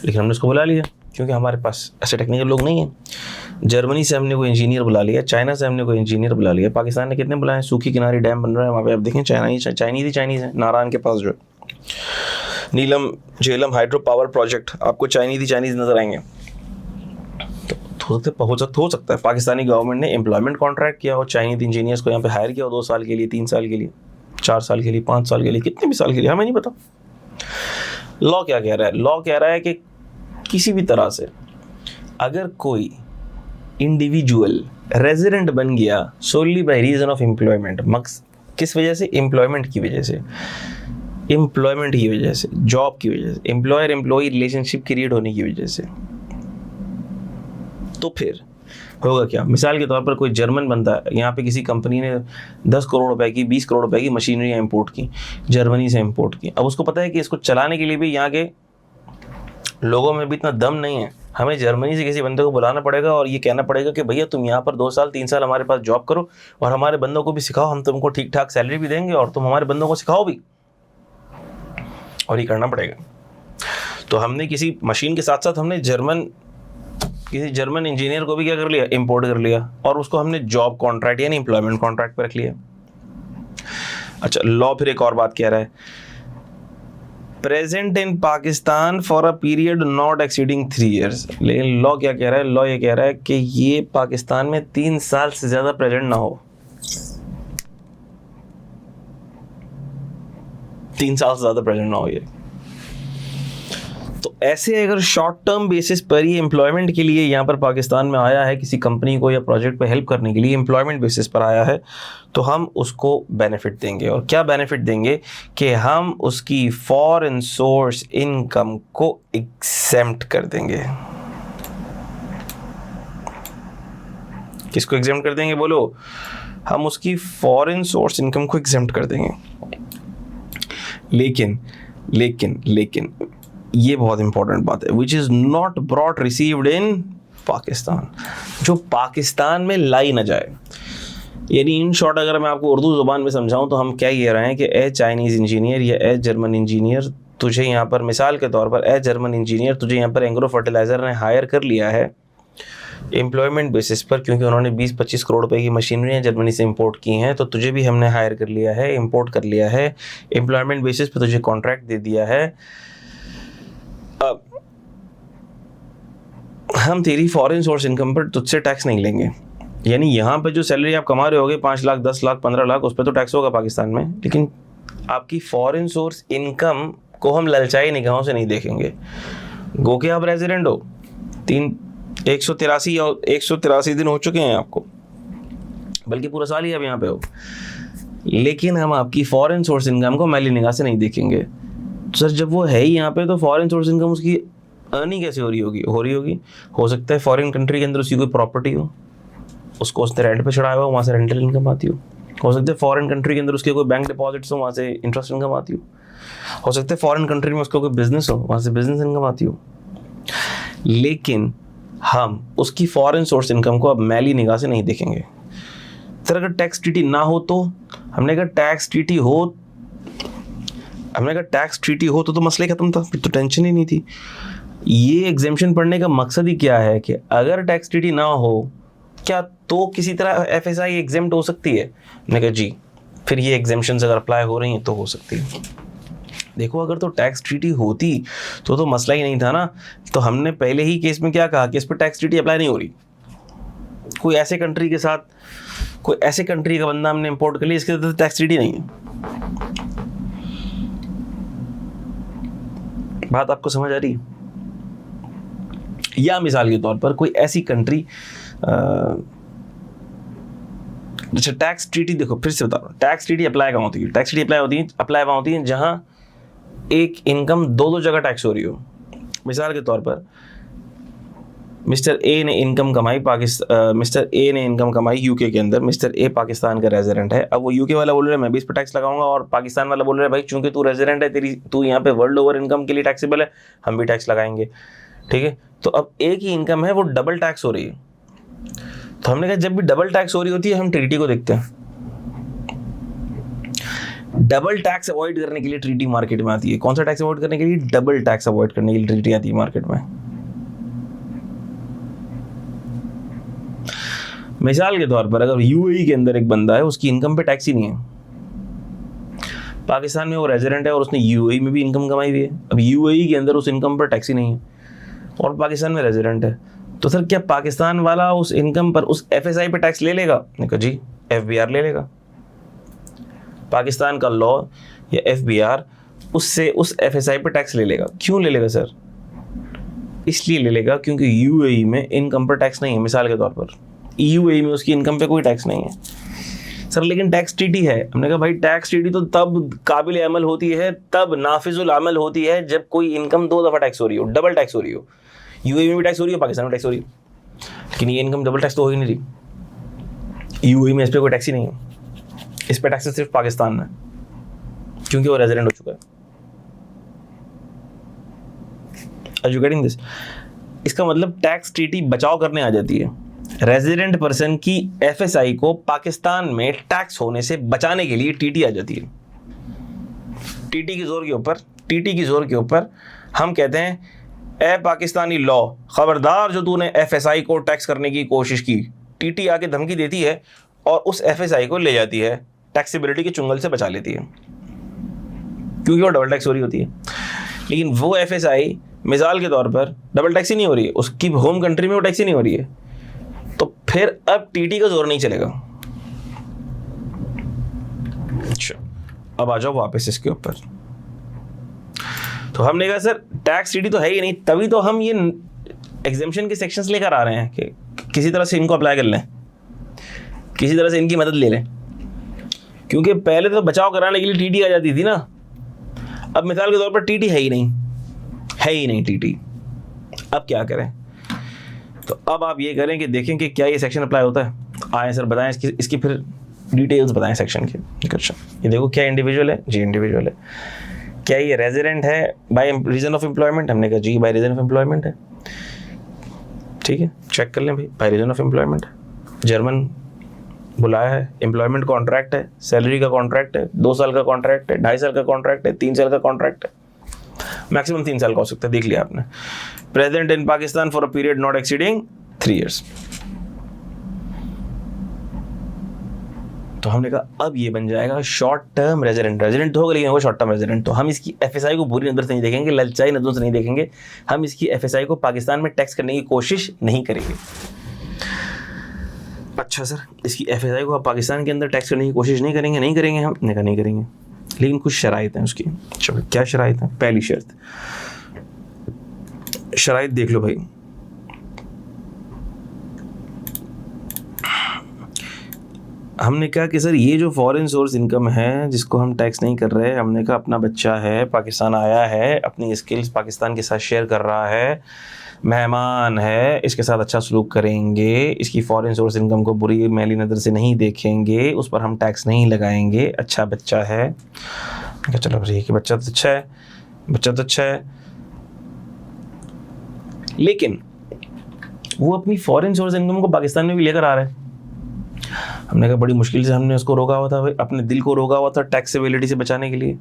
लेकिन हमने उसको बुला लिया क्योंकि हमारे पास ऐसे टेक्निकल लोग नहीं हैं। जर्मनी से हमने कोई इंजीनियर बुला लिया, चाइना से हमने कोई इंजीनियर बुला लिया, पाकिस्तान ने कितने बुलाए? सूखी किनारे डैम बन रहा है वहाँ पे, आप देखें चाइनीज़ है, नारायण के पास जो है नीलम झेलम हाइड्रो पावर प्रोजेक्ट, आपको चाइनीज़ नज़र आएंगे। तो हो सकता है पाकिस्तानी गवर्नमेंट ने एम्प्लॉयमेंट कॉन्ट्रैक्ट किया हो, चाइनीज़ इंजीनियर्स को यहाँ पे हायर किया हो 2 साल के लिए, 3 साल के लिए, 4 साल के लिए, 5 साल के लिए, कितने भी साल के लिए, हमें नहीं पता। लॉ क्या कह रहा है? लॉ कह रहा है कि किसी भी तरह से अगर कोई इंडिविजुअल रेजिडेंट बन गया solely by reason of employment, किस वजह से? एम्प्लॉयमेंट की वजह से, जॉब की वजह से, एम्प्लॉयर एम्प्लॉई रिलेशनशिप क्रिएट होने की वजह से, तो फिर होगा क्या? मिसाल के तौर पर कोई जर्मन बंदा है, यहाँ पे किसी कंपनी ने 10 करोड़ रुपए की, 20 करोड़ रुपए की मशीनरी इंपोर्ट की, जर्मनी से इंपोर्ट की। अब उसको पता है कि इसको चलाने के लिए भी यहाँ के लोगों में भी इतना दम नहीं है, हमें जर्मनी से किसी बंदे को बुलाना पड़ेगा और ये कहना पड़ेगा कि भैया तुम यहाँ पर 2 साल 3 साल हमारे पास जॉब करो और हमारे बंदों को भी सिखाओ, हम तुमको ठीक ठाक सैलरी भी देंगे और तुम हमारे बंदों को सिखाओ भी, और ये करना पड़ेगा। तो हमने किसी मशीन के साथ साथ हमने किसी जर्मन इंजीनियर को भी क्या कर लिया? इंपोर्ट कर लिया, और उसको हमने जॉब कॉन्ट्रैक्ट यानी एम्प्लॉयमेंट कॉन्ट्रैक्ट पर रख लिया। अच्छा, लॉ फिर एक और बात कह रहा है, present in Pakistan for a period not exceeding 3 years। लेकिन लॉ क्या कह रहा है? लॉ ये कह रहा है कि ये पाकिस्तान में 3 साल से ज्यादा प्रेजेंट ना हो, 3 साल से ज्यादा प्रेजेंट ना हो ये। तो ऐसे अगर शॉर्ट टर्म बेसिस पर ये एम्प्लॉयमेंट के लिए यहाँ पर पाकिस्तान में आया है, किसी कंपनी को या प्रोजेक्ट पे हेल्प करने के लिए एम्प्लॉयमेंट बेसिस पर आया है, तो हम उसको बेनिफिट देंगे। और क्या बेनिफिट देंगे? कि हम उसकी फॉरेन सोर्स इनकम को एग्जेम्प्ट कर देंगे। किसको एग्जेम्प्ट कर देंगे बोलो? हम उसकी फॉरेन सोर्स इनकम को एग्जेम्प्ट कर देंगे। लेकिन ये बहुत इंपॉर्टेंट बात है, which is not brought received in Pakistan, जो पाकिस्तान में लाई ना जाए। यानी इन शॉर्ट अगर मैं आपको उर्दू ज़ुबान में समझाऊं तो हम क्या कह रहे हैं कि ए चाइनीज़ इंजीनियर या ए जर्मन इंजीनियर, तुझे यहाँ पर मिसाल के तौर पर ए जर्मन इंजीनियर तुझे यहाँ पर एग्रो फर्टिलाइज़र ने हायर कर लिया है एम्प्लॉयमेंट बेसिस पर, क्योंकि उन्होंने 20-25 करोड़ रुपए की मशीनरी जर्मनी से इंपोर्ट की हैं, तो तुझे भी हमने हायर कर लिया है, इंपोर्ट कर लिया है, एम्प्लॉयमेंट बेसिस पर तुझे कॉन्ट्रैक्ट दे दिया है। अब हम तेरी फॉरेन सोर्स इनकम पर तुझसे टैक्स नहीं लेंगे। यानी यहाँ पे जो सैलरी आप कमा रहे होगे 5 लाख 10 लाख 15 लाख, उस पर तो टैक्स होगा पाकिस्तान में, लेकिन आपकी फॉरेन सोर्स इनकम को हम ललचाई निगाहों से नहीं देखेंगे। गो के आप रेजिडेंट हो, 183 दिन हो चुके हैं आपको, बल्कि पूरा साल ही आप यहाँ पे हो, लेकिन हम आपकी फॉरेन सोर्स इनकम को मैली निगाह से नहीं देखेंगे। तो सर जब वो है ही यहाँ पे तो फॉरेन सोर्स इनकम उसकी अर्निंग कैसे हो रही होगी? हो सकता है फॉरेन कंट्री के अंदर उसकी कोई प्रॉपर्टी हो, उसको उसने रेंट पे चढ़ाया हुआ, वहाँ से रेंटल इनकम आती हो सकता है फॉरेन कंट्री के अंदर उसके कोई बैंक डिपॉजिट्स हो, वहाँ से इंटरेस्ट इनकम आती हो सकता है फॉरेन कंट्री में उसका कोई बिजनेस हो, वहाँ से बिजनेस इनकम आती हो। लेकिन हम उसकी फॉरेन सोर्स इनकम को अब मैली निगाह से नहीं देखेंगे। सर अगर टैक्स ट्रीटी ना हो तो, हमने कहा टैक्स ट्रीटी हो तो मसले खत्म था, फिर तो टेंशन ही नहीं थी। ये एग्जेम्पशन पढ़ने का मकसद ही क्या है कि अगर टैक्स ट्रीटी ना हो क्या तो किसी तरह एफएसआई एग्जेम्प्ट हो सकती है? मैंने कहा जी, फिर ये एग्जेम्पशंस अगर अप्लाई हो रही हैं तो हो सकती है। देखो अगर तो टैक्स ट्रीटी होती तो मसला ही नहीं था ना। तो हमने पहले ही केस में क्या कहा कि इस पर टैक्स ट्रीटी अप्लाई नहीं हो रही। कोई ऐसे कंट्री के साथ, कोई ऐसे कंट्री का बंदा हमने इंपोर्ट कर लिया, इसके साथ टैक्स ट्रीटी नहीं है। बात आपको समझ आ रही है? या मिसाल के तौर पर कोई ऐसी कंट्री, अच्छा टैक्स ट्रीटी देखो फिर से बता रहा हूँ, टैक्स ट्रीटी अप्लाई कहाँ होती है? टैक्स ट्रीटी अप्लाई वहाँ होती है जहाँ एक इनकम दो जगह टैक्स हो रही हो। मिसाल के तौर पर मिस्टर ए ने इनकम कमाई यूके के अंदर, मिस्टर ए पाकिस्तान का रेजिडेंट है। अब वो यूके वाला बोल रहा है मैं भी इस पर टैक्स लगाऊंगा, और पाकिस्तान वाला बोल रहा है भाई चूंकि तू रेजिडेंट है, तू यहाँ पे वर्ल्ड ओवर इनकम के लिए टैक्सेबल है, हम भी टैक्स लगाएंगे, ठीक है। तो अब एक ही इनकम है, वो डबल टैक्स हो रही है। तो हमने कहा जब भी डबल टैक्स हो रही होती है हम ट्रीटी को देखते हैं। डबल टैक्स अवॉइड करने के लिए ट्रीटी मार्केट में आती है। कौन सा टैक्स अवॉइड करने के लिए? डबल टैक्स अवॉइड करने के लिए ट्रीटी आती है मार्केट में। मिसाल के तौर पर अगर यूएई के अंदर एक बंदा है, उसकी इनकम पे टैक्स ही नहीं है, पाकिस्तान में वो रेजिडेंट है और उसने यूएई में भी इनकम कमाई हुई है, अब यूएई के अंदर उस इनकम पर टैक्स ही नहीं है और पाकिस्तान में रेजिडेंट है, तो सर क्या पाकिस्तान वाला उस इनकम पर उस एफएसआई पे टैक्स ले लेगा? मैंने कहा जी, एफबीआर ले लेगा। पाकिस्तान का लॉ या एफबीआर उससे उस एफएसआई पे टैक्स ले लेगा। क्यों ले लेगा सर? इसलिए ले लेगा क्योंकि यूएई में इनकम पर टैक्स नहीं है। मिसाल के तौर पर यूएई में उसकी इनकम पे कोई टैक्स नहीं है सर, लेकिन टैक्स ट्रीटी है। हमने कहा भाई टैक्स ट्रीटी तो तब काबिल अमल होती है, तब नाफिजुल अमल होती है जब कोई इनकम 2 दफ़ा टैक्स हो रही हो, डबल टैक्स हो रही हो। यूएई में भी टैक्स हो रही है, पाकिस्तान में टैक्स हो रही है, लेकिन ये इनकम डबल टैक्स तो हो ही नहीं रही। यूएई में इस पर कोई टैक्स ही नहीं है, इस पर टैक्स सिर्फ पाकिस्तान में, क्योंकि वो रेजिडेंट हो चुका है। Are you getting this? इसका मतलब टैक्स ट्रीटी बचाव करने आ जाती है। रेजिडेंट पर्सन की एफएसआई को पाकिस्तान में टैक्स होने से बचाने के लिए टीटी आ जाती है। टीटी की जोर के ऊपर हम कहते हैं ए पाकिस्तानी लॉ, खबरदार जो तूने एफएसआई को टैक्स करने की कोशिश की। टीटी आके धमकी देती है और उस एफएसआई को ले जाती है, टैक्सेबिलिटी के चुंगल से बचा लेती है, क्योंकि वो डबल टैक्स हो रही होती है। लेकिन वो एफएसआई मिसाल के तौर पर डबल टैक्स ही नहीं हो रही है, उसकी होम कंट्री में वो टैक्स ही नहीं हो रही है, तो फिर अब टीटी का जोर नहीं चलेगा। अच्छा, अब आ जाओ वापस इसके ऊपर। तो हमने कहा सर टैक्स ट्रीटी तो है ही नहीं, तभी तो हम ये एग्जेम्पशन के सेक्शंस लेकर आ रहे हैं कि किसी तरह से इनको अप्लाई कर लें, किसी तरह से इनकी मदद ले लें, क्योंकि पहले तो बचाव कराने के लिए टीटी आ जाती थी ना। अब मिसाल के तौर पर टीटी है ही नहीं टीटी। अब क्या करें? तो अब आप ये करें कि देखें कि क्या ये सेक्शन अप्लाई होता है। आए सर बताएं इसकी फिर डिटेल्स बताएं सेक्शन की। अच्छा ये देखो क्या इंडिविजुअल है? जी इंडिविजुअल है। क्या ये रेजिडेंट है बाय रीजन ऑफ एम्प्लॉयमेंट? हमने कहा जी बाय रीजन ऑफ एम्प्लॉयमेंट है। ठीक है, चेक कर लें भाई, बाय रीजन ऑफ एम्प्लॉयमेंट है। जर्मन बुलाया है, एम्प्लॉयमेंट कॉन्ट्रैक्ट है, सैलरी का कॉन्ट्रैक्ट है, 2 साल का कॉन्ट्रैक्ट है, 2.5 साल का कॉन्ट्रैक्ट है, 3 साल का कॉन्ट्रैक्ट है, मैक्सिमम 3 साल का हो सकता है, देख लिया आपने। Present in Pakistan for a period not exceeding 3 years. तो हमने कहा अब ये बन जाएगा शॉर्ट टर्म रेजिडेंट। रेजिडेंट तो होगा लेकिन होगा शॉर्ट टर्म रेजिडेंट। तो हम इसकी एफएसआई को बुरी नज़र से नहीं देखेंगे, ललचाई नज़रों से नहीं देखेंगे, हम इसकी एफएसआई को पाकिस्तान में टैक्स करने की कोशिश नहीं करेंगे। अच्छा सर, इसकी एफएसआई को आप पाकिस्तान के अंदर टैक्स करने की कोशिश नहीं करेंगे? नहीं करेंगे, हम नहीं करेंगे, लेकिन कुछ शराइत हैं उसकी। चलो क्या शराइत हैं? पहली शर्त, शराइत देख लो भाई। हमने कहा कि सर ये जो फॉरेन सोर्स इनकम है जिसको हम टैक्स नहीं कर रहे, हमने कहा अपना बच्चा है, पाकिस्तान आया है, अपनी स्किल्स पाकिस्तान के साथ शेयर कर रहा है, मेहमान है, इसके साथ अच्छा सलूक करेंगे, इसकी फॉरेन सोर्स इनकम को बुरी मैली नज़र से नहीं देखेंगे, उस पर हम टैक्स नहीं लगाएंगे, अच्छा बच्चा है। क्या चलो भाई कि बच्चा तो अच्छा है, बच्चा तो अच्छा है, लेकिन वो अपनी फॉरेन सोर्स इनकम को पाकिस्तान में भी लेकर आ रहा है। हमने कहा बड़ी मुश्किल से हमने उसको रोका हुआ था भाई, अपने दिल को रोका हुआ था टैक्सेबिलिटी से बचाने के लिए,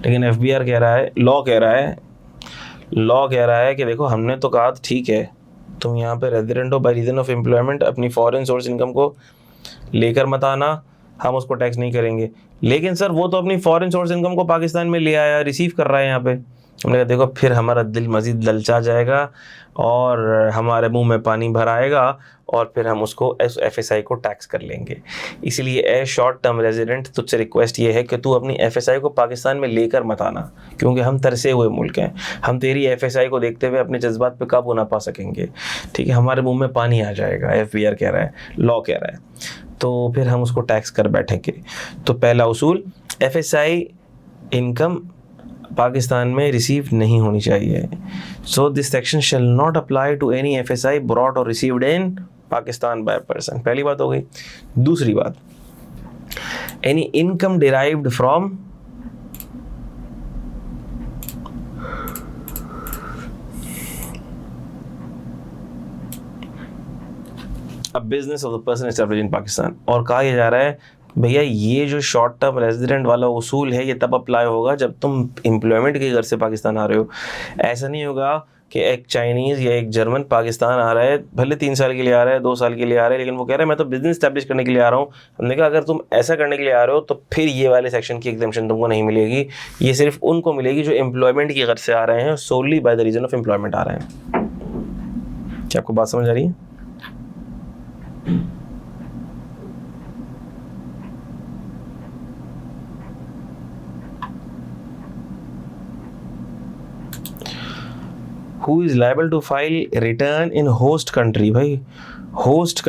लेकिन एफबीआर कह रहा है, लॉ कह रहा है कि देखो हमने तो कहा ठीक है तुम यहाँ पे रेजिडेंट हो बाय रीजन ऑफ एम्प्लॉयमेंट, अपनी फॉरेन सोर्स इनकम को लेकर मत आना, हम उसको टैक्स नहीं करेंगे। लेकिन सर वो तो अपनी फॉरेन सोर्स इनकम को पाकिस्तान में ले आया, रिसीव कर रहा है यहाँ पे। हमने कहा देखो फिर हमारा दिल मज़ीद ललचा जाएगा और हमारे मुंह में पानी भर आएगा और फिर हम उसको एफएसआई को टैक्स कर लेंगे। इसलिए ए शॉर्ट टर्म रेजिडेंट, तुझसे रिक्वेस्ट ये है कि तू अपनी एफएसआई को पाकिस्तान में लेकर मत आना, क्योंकि हम तरसे हुए मुल्क हैं, हम तेरी एफएसआई को देखते हुए अपने जज्बात पे काबू ना पा सकेंगे, ठीक है, हमारे मुंह में पानी आ जाएगा, एफबीआर कह रहा है, लॉ कह रहा है, तो फिर हम उसको टैक्स कर बैठेंगे। तो पहला उसूल, एफएसआई इनकम पाकिस्तान में रिसीव नहीं होनी चाहिए। So this section shall not apply to any FSI brought or received in Pakistan by person. पहली बात हो गई। दूसरी बात, any income derived from a business of the person established in Pakistan. और कहा यह जा रहा है भैया ये जो शॉर्ट टर्म रेजिडेंट वाला उसूल है ये तब अप्लाई होगा जब तुम एम्प्लॉयमेंट के घर से पाकिस्तान आ रहे हो। ऐसा नहीं होगा कि एक चाइनीज़ या एक जर्मन पाकिस्तान आ रहा है, भले 3 साल के लिए आ रहा है, 2 साल के लिए आ रहा है, लेकिन वो कह रहा है मैं तो बिजनेस स्टैब्लिश करने के लिए आ रहा हूँ। हमने कहा अगर तुम ऐसा करने के लिए आ रहे हो तो फिर ये वाले सेक्शन की एग्जेम्पशन तुमको नहीं मिलेगी, ये सिर्फ उनको मिलेगी जो एम्प्लॉयमेंट की घर से आ रहे हैं, solely by the reason of employment आ रहे हैं। क्या आपको बात समझ आ रही है? Who is liable to file return in host country? भाई होस्ट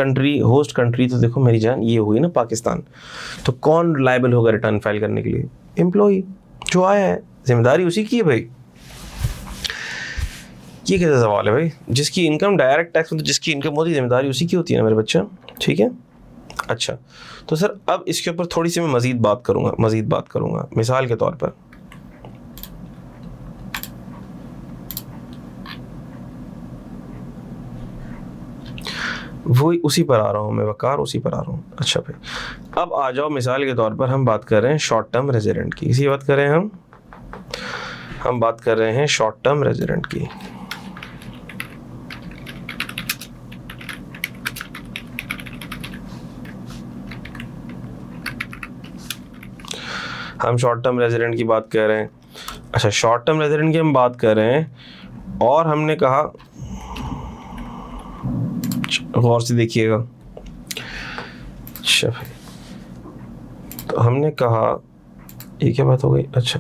कंट्री तो देखो मेरी जान ये हुई ना पाकिस्तान, तो कौन लाइबल होगा रिटर्न फाइल करने के लिए? एम्प्लॉई जो आया है, जिम्मेदारी उसी की है भाई। ये कैसा सवाल है भाई? जिसकी इनकम डायरेक्ट टैक्स, मतलब जिसकी इनकम होती है जिम्मेदारी उसी की होती है ना मेरे बच्चा, ठीक है। अच्छा तो सर अब इसके ऊपर थोड़ी सी मैं मज़ीद बात करूँगा। मिसाल के तौर पर वही उसी पर आ रहा हूँ मैं वकार, उसी पर आ रहा हूँ। अच्छा भाई अब आ जाओ, मिसाल के तौर पर हम बात कर रहे हैं शॉर्ट टर्म रेजिडेंट की, इसी बात कर रहे हैं हम बात कर रहे हैं शॉर्ट टर्म रेजिडेंट की। हम शॉर्ट टर्म रेजिडेंट की बात कर रहे हैं। अच्छा शॉर्ट टर्म रेजिडेंट की हम बात कर रहे हैं और हमने कहा, गौर से देखिएगा, अच्छा भाई तो हमने कहा ये क्या बात हो गई। अच्छा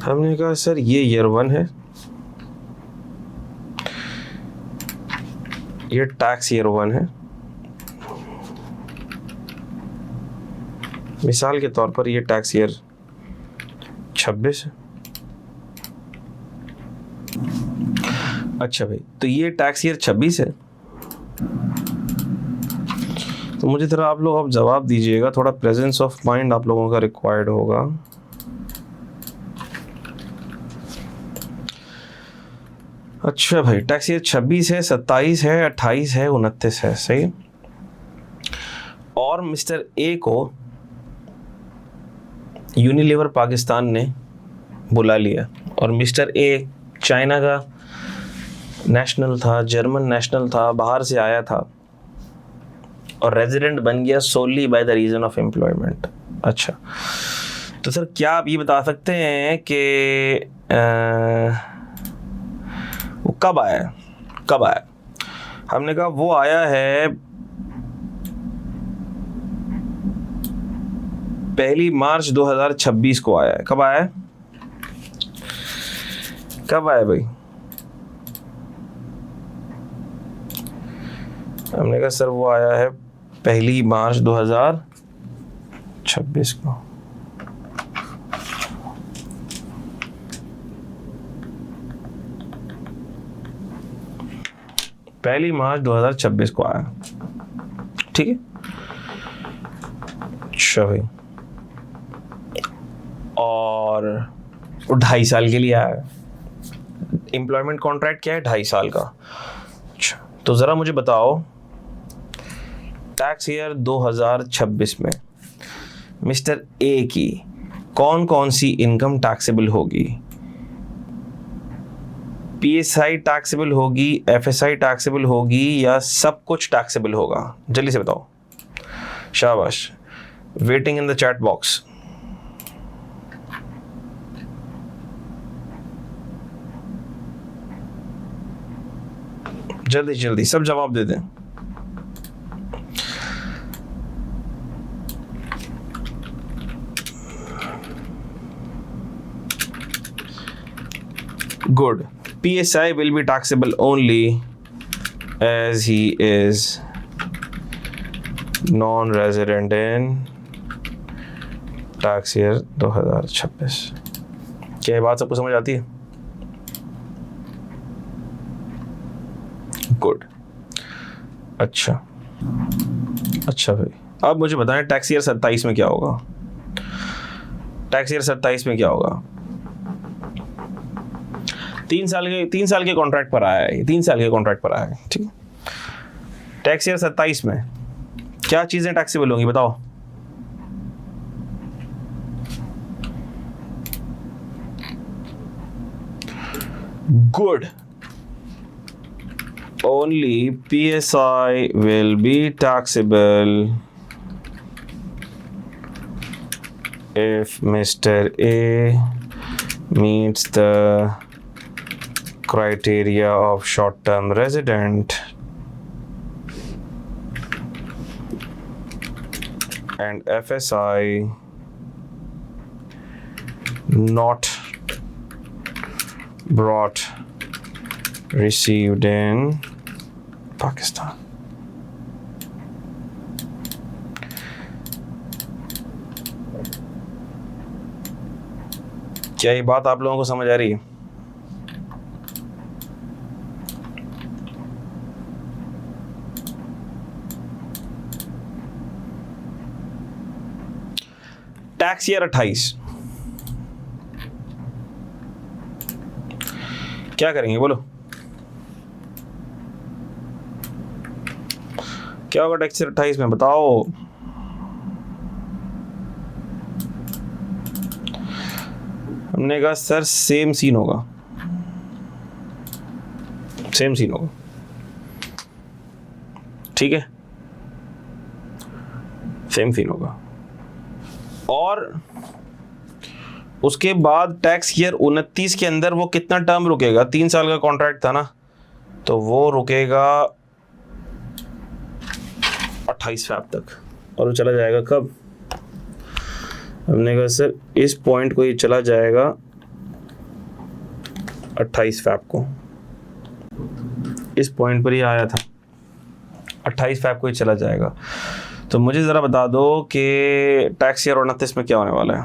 हमने कहा सर ये ईयर 1 है, ये टैक्स ईयर 1 है, मिसाल के तौर पर ये टैक्स ईयर 26 है। अच्छा भाई तो ये टैक्स ईयर 26 है, तो मुझे थोड़ा आप लोग अब जवाब दीजिएगा, थोड़ा प्रेजेंस ऑफ माइंड आप लोगों का रिक्वायर्ड होगा। अच्छा भाई, टैक्स ईयर 26 है, 27 है, 28 है, 29 है, सही। और मिस्टर ए को यूनिलीवर पाकिस्तान ने बुला लिया, और मिस्टर ए चाइना का नेशनल था, जर्मन नेशनल था, बाहर से आया था और रेजिडेंट बन गया solely by the reason of employment. अच्छा, तो सर क्या आप ये बता सकते हैं कि वो कब आया? हमने कहा वो आया है 1 मार्च 2026 को आया है। कब आया भाई? हमने कहा सर वो आया है 1 मार्च 2026 को। पहली मार्च 2026 को आया, ठीक है। अच्छा भाई, और 2.5 साल के लिए आया। एम्प्लॉयमेंट कॉन्ट्रैक्ट क्या है? 2.5 साल का। अच्छा, तो ज़रा मुझे बताओ, टैक्स ईयर 2026 में मिस्टर ए की कौन कौन सी इनकम टैक्सेबल होगी? पीएसआई टैक्सेबल होगी, एफएसआई टैक्सेबल होगी, या सब कुछ टैक्सेबल होगा? जल्दी से बताओ। शाबाश, waiting in the chat box. जल्दी जल्दी सब जवाब दे दें। Good. PSI will be taxable only as he is non-resident in tax year 2026। क्या ये बात सबको समझ आती है? गुड। अच्छा भाई, अब मुझे बताएं टैक्स ईयर 27 में क्या होगा? टैक्स ईयर 27 में क्या होगा? 3 साल के कॉन्ट्रैक्ट पर आया है, 3 साल के कॉन्ट्रैक्ट पर आया है, ठीक है। टैक्स ईयर 27 में क्या चीजें टैक्सेबल होंगी बताओ? Good. Only PSI will be taxable if Mr. A meets the criteria of short-term resident and FSI not brought received in Pakistan. क्या ये बात आप लोगों को समझ आ रही है? टैक्स ईयर 28 क्या करेंगे बोलो? क्या होगा टैक्स ईयर 28 में बताओ? हमने कहा सर सेम सीन होगा, ठीक है, सेम सीन होगा। और उसके बाद टैक्स ईयर 29 के अंदर वो कितना टर्म रुकेगा? 3 साल का कॉन्ट्रैक्ट था ना, तो वो रुकेगा 28 फैब तक, और वो चला जाएगा कब? हमने कहा सर इस पॉइंट को ये चला जाएगा 28 फैब को, इस पॉइंट पर ही आया था, 28 फैब को ही चला जाएगा। तो मुझे ज़रा बता दो कि टैक्स ईयर 29 में क्या होने वाला है?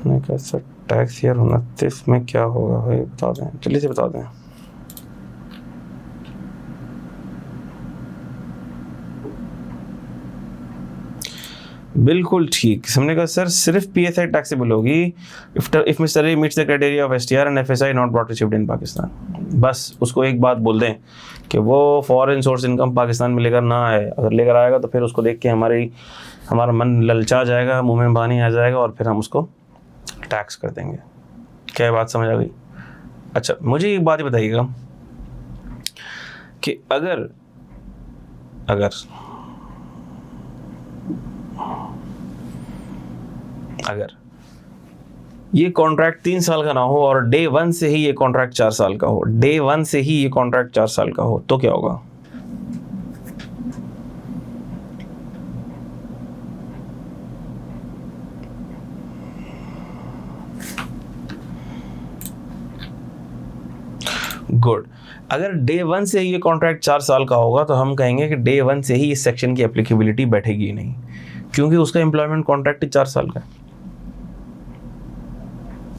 मैंने कहा सर टैक्स ईयर 29 में क्या होगा भाई, बता दें, जल्दी से बता दें। बिल्कुल ठीक। हमने कहा सर सिर्फ PSI टैक्सेबल होगी if mister A meets the criteria of STR and FSI not brought received in Pakistan. बस उसको एक बात बोल दें कि वो फॉरेन सोर्स इनकम पाकिस्तान में लेकर ना आए, अगर लेकर आएगा तो फिर उसको देख के हमारा मन ललचा जाएगा, मुंह में पानी आ जाएगा और फिर हम उसको टैक्स कर देंगे। क्या बात समझ आ गई? अच्छा मुझे एक बात ही बताइएगा कि अगर ये कॉन्ट्रैक्ट 3 साल का ना हो और डे 1 से ही ये कॉन्ट्रैक्ट 4 साल का हो, तो क्या होगा? गुड। अगर डे 1 से ही ये कॉन्ट्रैक्ट 4 साल का होगा तो हम कहेंगे कि डे 1 से ही इस सेक्शन की एप्लीकेबिलिटी बैठेगी नहीं, क्योंकि उसका एम्प्लॉयमेंट कॉन्ट्रैक्ट 4 साल का है।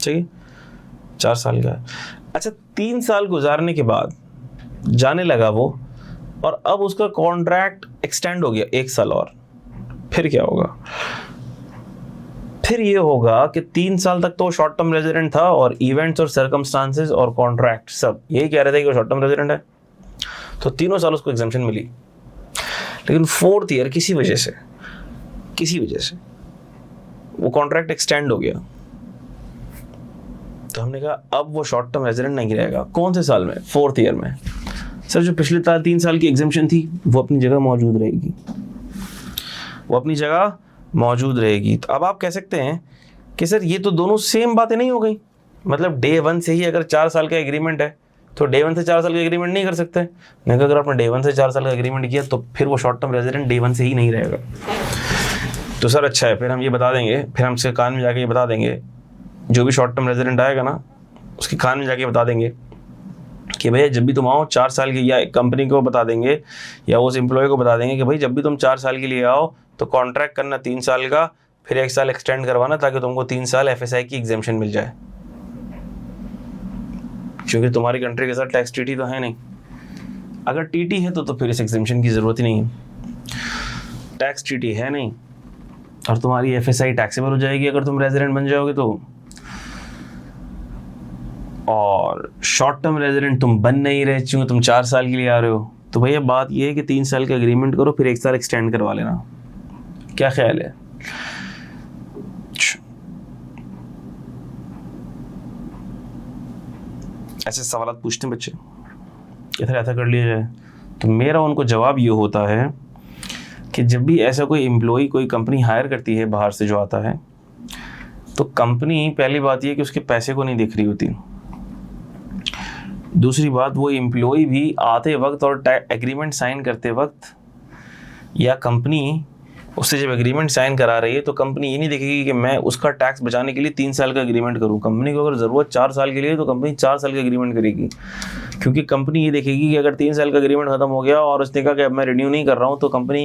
ठीक, 4 साल का है। अच्छा 3 साल गुजारने के बाद जाने लगा वो और अब उसका कॉन्ट्रैक्ट एक्सटेंड हो गया 1 साल और, फिर क्या होगा? फिर ये होगा कि 3 साल तक तो शॉर्ट टर्म रेजिडेंट था और इवेंट्स और सर्कमस्टांसेस और कॉन्ट्रैक्ट सब यही कह रहे थे कि वो शॉर्ट टर्म रेजिडेंट है, तो तीनों साल उसको एग्जेम्पशन मिली। लेकिन 4th ईयर किसी वजह से वो कॉन्ट्रैक्ट एक्सटेंड हो गया, तो हमने कहा अब वो शॉर्ट टर्म रेजिडेंट नहीं रहेगा। कौन से साल में? 4th ईयर में। सर जो पिछले 3 साल की एग्जेम्पशन थी वो अपनी जगह मौजूद रहेगी। तो अब आप कह सकते हैं कि सर ये तो दोनों सेम बातें नहीं हो गई, मतलब डे 1 से ही अगर 4 साल का एग्रीमेंट है तो डे 1 से 4 साल का एग्रीमेंट नहीं कर सकते। मैं कहा अगर आपने डे 1 से 4 साल का एग्रीमेंट किया तो फिर वो शॉर्ट टर्म रेजिडेंट डे 1 से ही नहीं रहेगा। तो सर अच्छा है, फिर हम ये बता देंगे, फिर हम उसके कान में जाके ये बता देंगे, जो भी शॉर्ट टर्म रेजिडेंट आएगा ना उसके कान में जाके बता देंगे कि भैया जब भी तुम आओ 4 साल के, या कंपनी को बता देंगे या उस एम्प्लॉय को बता देंगे कि भाई जब भी तुम 4 साल के लिए आओ तो कॉन्ट्रैक्ट करना 3 साल का, फिर 1 साल एक्सटेंड करवाना ताकि तुमको 3 साल FSI की एग्जेम्पशन मिल जाए, क्योंकि तुम्हारी कंट्री के साथ टैक्स ट्रीटी तो है नहीं। अगर TT है तो फिर इस एग्जेम्पशन की ज़रूरत ही नहीं है। टैक्स ट्रीटी है नहीं और तुम्हारी FSI टैक्सेबल हो जाएगी अगर तुम रेजिडेंट बन जाओगे तो, और शॉर्ट टर्म रेजिडेंट तुम बन नहीं रहे क्योंकि तुम 4 साल के लिए आ रहे हो। तो भैया बात ये है कि 3 साल का एग्रीमेंट करो, फिर 1 साल एक्सटेंड करवा लेना। क्या ख्याल है? ऐसे सवाल पूछते हैं बच्चे, इधर ऐसा कर लिया जाए। तो मेरा उनको जवाब ये होता है कि जब भी ऐसा कोई एम्प्लॉई कोई कंपनी हायर करती है बाहर से जो आता है, तो कंपनी पहली बात ये कि उसके पैसे को नहीं देख रही होती। दूसरी बात, वो एम्प्लॉई भी आते वक्त और एग्रीमेंट साइन करते वक्त, या कंपनी उससे जब एग्रीमेंट साइन करा रही है तो कंपनी ये नहीं देखेगी कि मैं उसका टैक्स बचाने के लिए 3 साल का एग्रीमेंट करूं। कंपनी को अगर ज़रूरत 4 साल के लिए तो कंपनी 4 साल का एग्रीमेंट करेगी, क्योंकि कंपनी ये देखेगी कि अगर 3 साल का एग्रीमेंट ख़त्म हो गया और उसने कहा कि अब मैं रिन्यू नहीं कर रहा हूँ, तो कंपनी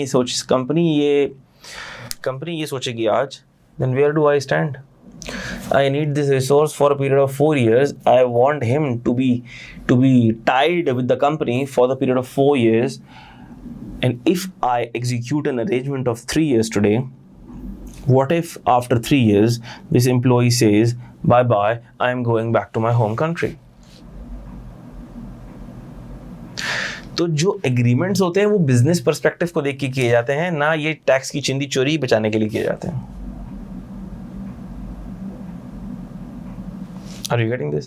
ये सोचेगी आज, then where do I stand? I need this resource for a period of 4 years. I want him to be tied with the company for the period of 4 years. And if I execute an arrangement of 3 years today, what if after 3 years this employee says, bye, I am going back to my home country? तो जो agreements होते हैं वो business perspective को देख के किए जाते हैं, ना ये टैक्स की चिंदी चोरी बचाने के लिए किए जाते हैं। Are you getting this?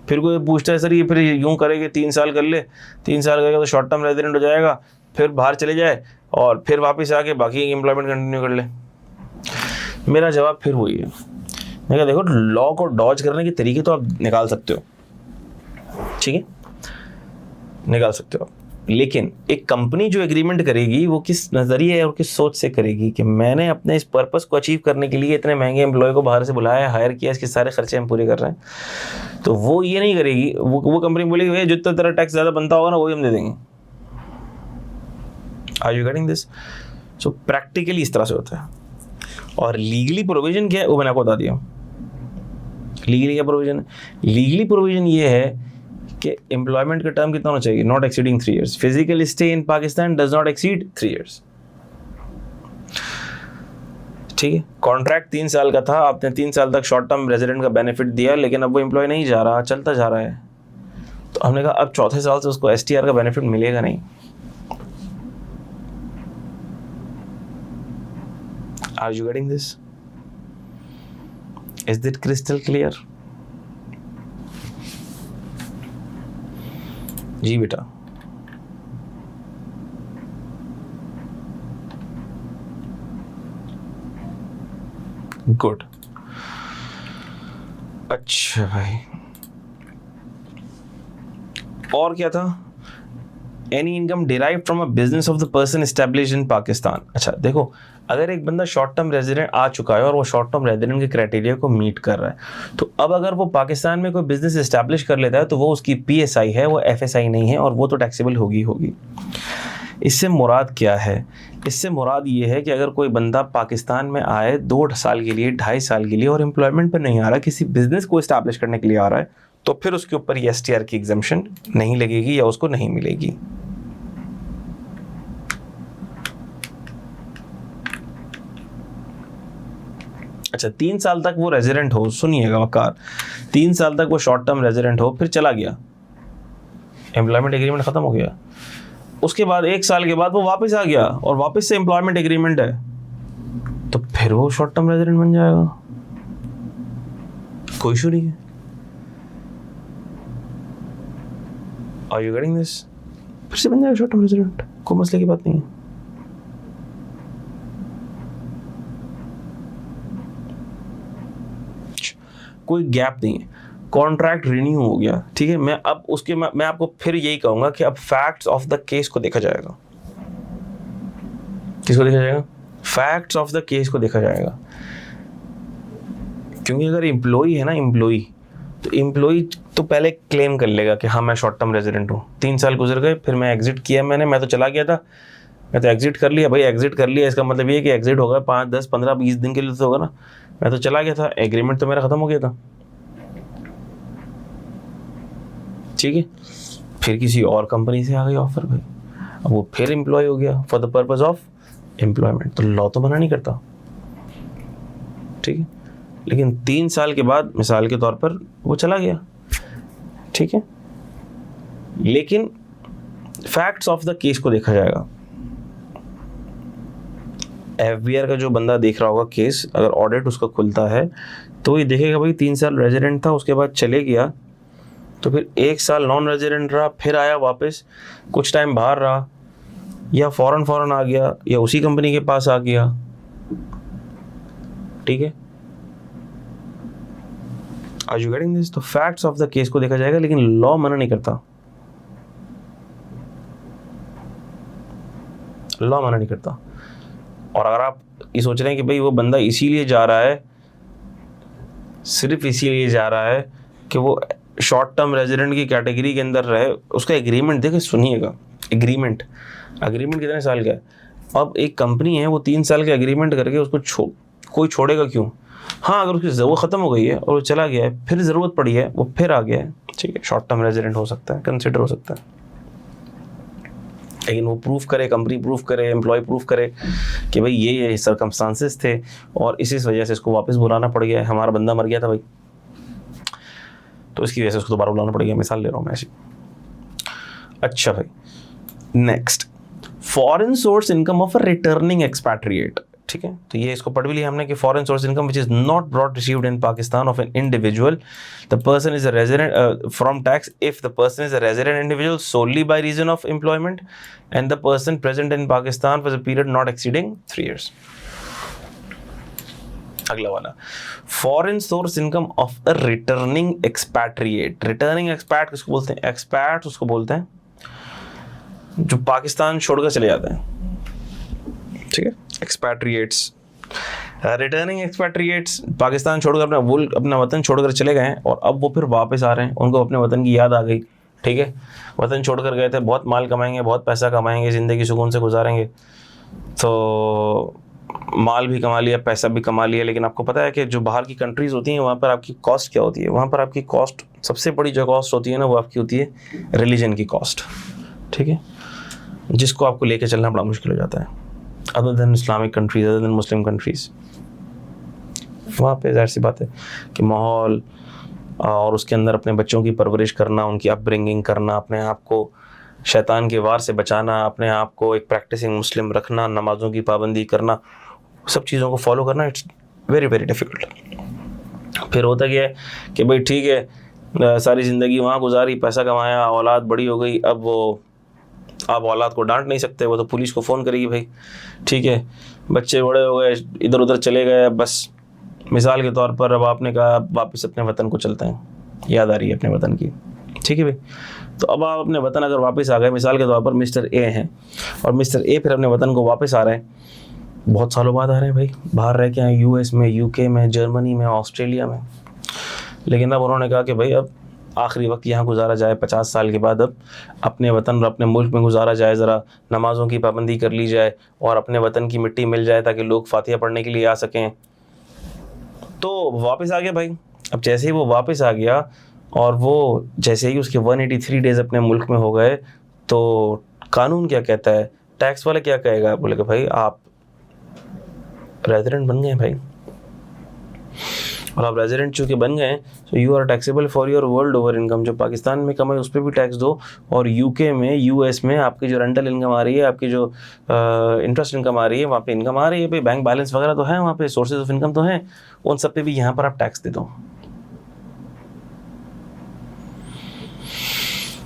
फिर कोई पूछता है सर ये फिर यूं करेंगे 3 साल कर ले, 3 साल करेगा तो शॉर्ट टर्म रेजिडेंट हो जाएगा, फिर बाहर चले जाए और फिर वापस आके बाकी एम्प्लॉयमेंट कंटिन्यू कर ले। मेरा जवाब फिर वही है, मैं कहा देखो लॉ को डॉज करने के तरीके तो आप निकाल सकते हो, ठीक है, निकाल सकते हो, लेकिन एक कंपनी जो एग्रीमेंट करेगी वो किस नज़रिए और किस सोच से करेगी कि मैंने अपने इस पर्पस को अचीव करने के लिए इतने महंगे एम्प्लॉय को बाहर से बुलाया, हायर किया, इसके सारे खर्चे हम पूरे कर रहे हैं। तो वो ये नहीं करेगी, वो कंपनी बोलेगी भैया जितना तेरा टैक्स ज़्यादा बनता होगा ना वही हम दे देंगे। Are you getting this? So practically इस तरह से होता है। और लीगली प्रोविजन क्या है वो मैंने आपको बता दिया। लीगली क्या प्रोविजन है? लीगली प्रोविजन ये है कि एम्प्लॉयमेंट का टर्म कितना होना चाहिए? Not exceeding 3 years। Physical stay in Pakistan does not exceed 3 years। ठीक है, कॉन्ट्रैक्ट 3 साल का था, आपने 3 साल तक शॉर्ट टर्म रेजिडेंट का बेनिफिट दिया, लेकिन अब वो एम्प्लॉय नहीं जा रहा, चलता जा रहा है, तो हमने कहा अब चौथे साल से उसको STR का बेनिफिट मिलेगा नहीं। Are you getting this? Is it crystal clear? जी बेटा, गुड। अच्छा भाई, और क्या था? Any income derive from a business of the person establish in Pakistan. अच्छा देखो, अगर एक बंदा शॉर्ट टर्म रेजिडेंट आ चुका है और वो शॉर्ट टर्म रेजिडेंट के क्राइटेरिया को मीट कर रहा है, तो अब अगर वो पाकिस्तान में कोई बिजनेस एस्टेब्लिश कर लेता है तो वो उसकी PSI है, वो FSI नहीं है, और वो तो टैक्सेबल होगी। इससे मुराद क्या है? इससे मुराद ये है कि अगर कोई बंदा पाकिस्तान में आए 2 साल के लिए, 2.5 साल के लिए, और एम्प्लॉयमेंट पर नहीं आ रहा, किसी बिजनेस को एस्टैब्लिश करने के लिए आ रहा है, तो फिर उसके ऊपर ये STR की एग्जम्पशन नहीं लगेगी या उसको नहीं मिलेगी। अच्छा, 3 साल तक वो रेजिडेंट हो, सुनिएगा वकार, 3 साल तक वो शॉर्ट टर्म रेजिडेंट हो, फिर चला गया, एम्प्लॉयमेंट एग्रीमेंट खत्म हो गया, उसके बाद 1 साल के बाद वो वापस आ गया और वापस से एम्प्लॉयमेंट एग्रीमेंट है, तो फिर वो शॉर्ट टर्म रेजिडेंट बन जाएगा, कोई इशू नहीं है। Are you getting this? फिर से बन जाएगा शॉर्ट टर्म रेजिडेंट, कोई मसले की बात नहीं है। कोई गैप नहीं है, कॉन्ट्रैक्ट रिन्यू हो गया, ठीक है। मैं आपको फिर यही कहूंगा कि अब फैक्ट्स ऑफ द केस को देखा जाएगा। किसको देखा जाएगा? फैक्ट्स ऑफ द केस को देखा जाएगा, क्योंकि अगर एम्प्लॉई है ना, एम्प्लॉई तो पहले क्लेम कर लेगा कि हाँ मैं शॉर्ट टर्म रेजिडेंट हूँ, 3 साल गुजर गए, फिर मैं एग्जिट किया, मैं तो चला गया था, मैं तो एग्जिट कर लिया। भाई एग्जिट कर लिया, इसका मतलब ये है कि एग्जिट होगा 5, 10, 15, 20 दिन के लिए तो होगा ना, मैं तो चला गया था, एग्रीमेंट तो मेरा खत्म हो गया था, ठीक है। फिर किसी और कंपनी से आ गई ऑफर, भाई अब वो फिर एम्प्लॉय हो गया for the purpose of employment, तो लॉ तो मना नहीं करता, ठीक है। लेकिन 3 साल के बाद मिसाल के तौर पर वो चला गया, ठीक है, लेकिन फैक्ट्स ऑफ द केस को देखा जाएगा। FBR का जो बंदा देख रहा होगा केस, अगर ऑडिट उसका खुलता है तो ये देखेगा भाई 3 साल रेजिडेंट था, उसके बाद चले गया, तो फिर 1 साल नॉन रेजिडेंट रहा, फिर आया वापस, कुछ टाइम बाहर रहा, या फौरन आ गया, या उसी कंपनी के पास आ गया, ठीक है। Are you getting this? तो फैक्ट्स ऑफ द केस को देखा जाएगा, लेकिन लॉ मना नहीं करता, लॉ मना नहीं करता। और अगर आप ये सोच रहे हैं कि भाई वो बंदा इसीलिए जा रहा है, सिर्फ इसीलिए जा रहा है कि वो शॉर्ट टर्म रेजिडेंट की कैटेगरी के अंदर रहे, उसका एग्रीमेंट देखे, सुनिएगा, एग्रीमेंट कितने साल का है? अब एक कंपनी है, वो 3 साल का एग्रीमेंट करके उसको कोई छोड़ेगा क्यों? हाँ, अगर उसकी ज़रूरत ख़त्म हो गई है और वो चला गया है, फिर ज़रूरत पड़ी है, वो फिर आ गया है, ठीक है, शॉर्ट टर्म रेजिडेंट हो सकता है, कंसिडर हो सकता है, लेकिन वो प्रूफ करे, कंपनी प्रूफ करे, एम्प्लॉय प्रूफ करे कि भाई ये सर्कमस्टांसेस थे और इसी वजह से इसको वापस बुलाना पड़ गया है, हमारा बंदा मर गया था भाई, तो इसकी वजह से उसको दोबारा बुलाना पड़ गया, मिसाल ले रहा हूँ मैं ऐसी। अच्छा भाई, next, foreign source income of a returning expatriate, ठीक है। तो ये इसको पढ़ भी लिया हमने कि foreign source income which is not brought received in Pakistan of an individual, the person is a resident from tax if the person is a resident individual solely by reason of employment and the person present in Pakistan for the period not exceeding 3 years। अगला वाला, foreign source income of a returning expatriate. Returning expat किसको बोलते हैं? Expat उसको बोलते हैं जो पाकिस्तान छोड़कर चले जाते हैं, ठीक है, एक्सपैट्रिएट्स। रिटर्निंग एक्सपैट्रिएट्स पाकिस्तान छोड़कर अपना वतन छोड़कर चले गए और अब वो फिर वापस आ रहे हैं, उनको अपने वतन की याद आ गई, ठीक है, वतन छोड़कर गए थे, बहुत माल कमाएंगे, बहुत पैसा कमाएंगे, ज़िंदगी सुकून से गुजारेंगे, तो माल भी कमा लिया, पैसा भी कमा लिया, लेकिन आपको पता है कि जो बाहर की कंट्रीज़ होती हैं वहाँ पर आपकी कॉस्ट क्या होती है? वहाँ पर आपकी कॉस्ट, सबसे बड़ी जो कॉस्ट होती है ना, वो आपकी होती है रिलीजन की कॉस्ट, ठीक है, जिसको आपको लेके चलना बड़ा मुश्किल हो जाता है, other than Islamic countries, other than Muslim countries, वहाँ पे ज़ाहिर सी बात है कि माहौल और उसके अंदर अपने बच्चों की परवरिश करना, उनकी अपब्रिंगिंग करना, अपने आप को शैतान के वार से बचाना, अपने आप को एक प्रैक्टिसिंग मुस्लिम रखना, नमाज़ों की पाबंदी करना, सब चीज़ों को फॉलो करना, इट्स वेरी वेरी डिफ़िकल्ट। फिर होता क्या है कि भाई ठीक है, सारी ज़िंदगी वहाँ गुजारी, पैसा कमाया, औलाद बड़ी हो गई, अब वो आप औलाद को डांट नहीं सकते, वो तो पुलिस को फ़ोन करेगी भाई, ठीक है, बच्चे बड़े हो गए, इधर उधर चले गए, बस मिसाल के तौर पर अब आपने कहा वापस अपने वतन को चलते हैं, याद आ रही है अपने वतन की, ठीक है भाई। तो अब आप अपने वतन अगर वापस आ गए, मिसाल के तौर पर मिस्टर ए हैं, और मिस्टर ए फिर अपने वतन को वापस आ रहे हैं, बहुत सालों बाद आ रहे हैं भाई, बाहर रह के आए, यूएस में, यूके में, जर्मनी में, ऑस्ट्रेलिया में, लेकिन अब उन्होंने कहा कि भाई अब आखिरी वक्त यहाँ गुजारा जाए, 50 साल के बाद अब अपने वतन और अपने मुल्क में गुजारा जाए, ज़रा नमाज़ों की पाबंदी कर ली जाए और अपने वतन की मिट्टी मिल जाए ताकि लोग फातिहा पढ़ने के लिए आ सकें। तो वापस आ गया भाई। अब जैसे ही वो वापस आ गया और वो जैसे ही उसके 183 डेज़ अपने मुल्क में हो गए, तो कानून क्या कहता है, टैक्स वाला क्या कहेगा, बोले कि भाई आप रेजिडेंट बन गए भाई, और आप रेजिडेंट चूँकि बन गए, तो you are taxable for your world over income. जो पाकिस्तान में कमाई उस पर भी टैक्स दो, और यूके में, यूएस में आपकी जो रेंटल इनकम आ रही है, आपकी जो इंटरेस्ट इनकम आ रही है, वहाँ पे इनकम आ रही है भाई, बैंक बैलेंस वगैरह तो है वहाँ पे, सोर्सेज ऑफ इनकम तो हैं, उन सब पे भी यहाँ पर आप टैक्स दे दो।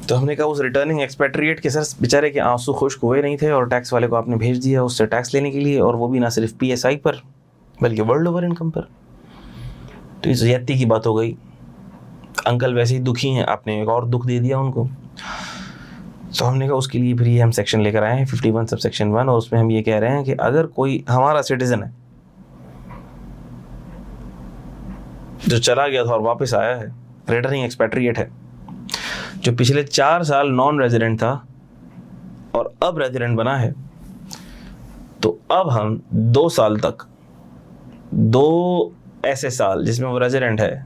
तो हमने कहा उस रिटर्निंग एक्सपेट्रिएट के सर बेचारे के आंसू खुश्क हुए नहीं थे, और टैक्स वाले को आपने भेज दिया उससे टैक्स लेने के लिए, और वो भी ना सिर्फ पीएसआई पर बल्कि वर्ल्ड ओवर इनकम पर। तो इस ज़्यादती की बात हो गई। अंकल वैसे ही दुखी हैं, आपने एक और दुख दे दिया उनको। तो हमने कहा उसके लिए फिर ये हम सेक्शन लेकर आए हैं 51 सब सेक्शन 1, और उसमें हम ये कह रहे हैं कि अगर कोई हमारा सिटीजन है जो चला गया था और वापस आया है, रिटर्निंग एक्सपेट्रिएट है, जो पिछले 4 साल नॉन रेजिडेंट था और अब रेजिडेंट बना है, तो अब हम 2 साल तक, 2 ऐसे साल जिसमें वो रेजिडेंट है,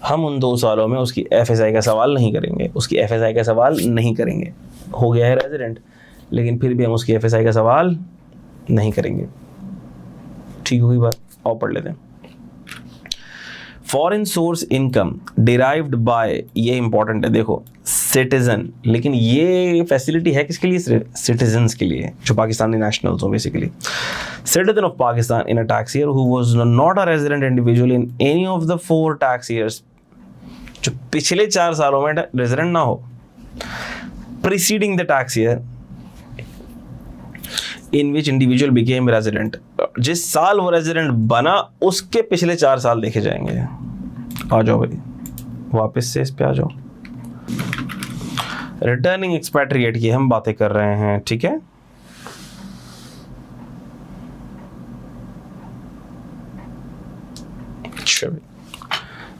हम उन 2 सालों में उसकी एफएसआई का सवाल नहीं करेंगे, उसकी एफएसआई का सवाल नहीं करेंगे। हो गया है रेजिडेंट, लेकिन फिर भी हम उसकी एफएसआई का सवाल नहीं करेंगे। ठीक होगी बात? और पढ़ लेते हैं। Foreign source income derived bye, ये इंपॉर्टेंट है देखो, सिटीजन, लेकिन ये फैसिलिटी है किसके लिए? सिटीजन्स के लिए, जो पाकिस्तानी नेशनल्स हो basically. Citizen of Pakistan in a tax year who was not a resident individual in any of the 4 tax years, जो पिछले 4 सालों में रेजिडेंट ना हो, preceding the tax year in which individual became resident, जिस साल वो रेजिडेंट बना उसके पिछले 4 साल देखे जाएंगे। आ जाओ भाई, वापस से इस पे आ जाओ। रिटर्निंग एक्सपेट्रिएट की हम बातें कर रहे हैं, ठीक है।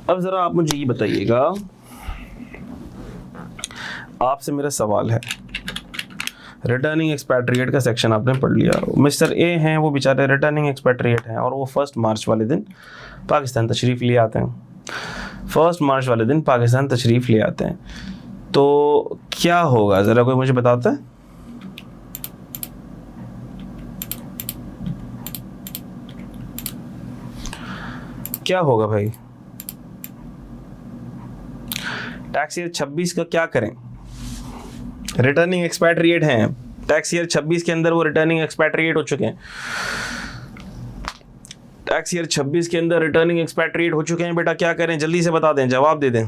अब जरा आप मुझे ये बताइएगा, आपसे मेरा सवाल है, रिटर्निंग एक्सपेट्रिएट का सेक्शन आपने पढ़ लिया, मिस्टर ए हैं, वो बेचारे रिटर्निंग एक्सपेट्रिएट हैं, और वो 1 मार्च वाले दिन पाकिस्तान तशरीफ़ ले आते हैं। 1 मार्च वाले दिन पाकिस्तान तशरीफ़ ले आते हैं, तो क्या होगा, ज़रा कोई मुझे बताता है? क्या होगा भाई? टैक्स ईयर 26 का क्या करें? रिटर्निंग एक्सपेट्रिएट हैं, टैक्स ईयर 26 के अंदर वो रिटर्निंग एक्सपेट्रिएट हो चुके हैं। टैक्स ईयर 26 के अंदर रिटर्निंग एक्सपेट्रिएट हो चुके हैं बेटा, क्या करें? जल्दी से बता दें, जवाब दे दें।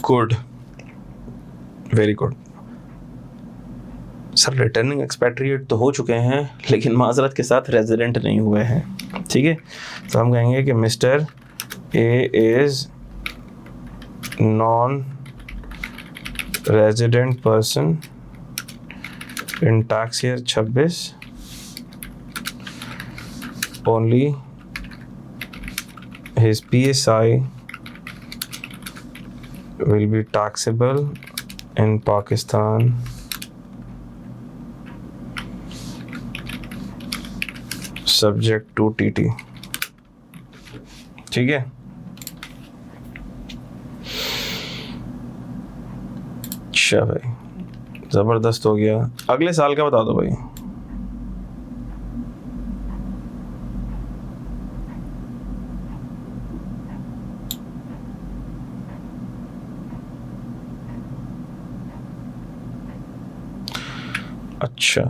Good, very good sir. Returning expatriate तो हो चुके हैं, लेकिन माजरत के साथ रेजिडेंट नहीं हुए हैं, ठीक है। तो हम कहेंगे कि mister A is non resident person in tax year 26, only his PSI will be taxable in Pakistan subject to TT, ठीक है। अच्छा भाई, ज़बरदस्त हो गया। अगले साल का बता दो भाई। अच्छा,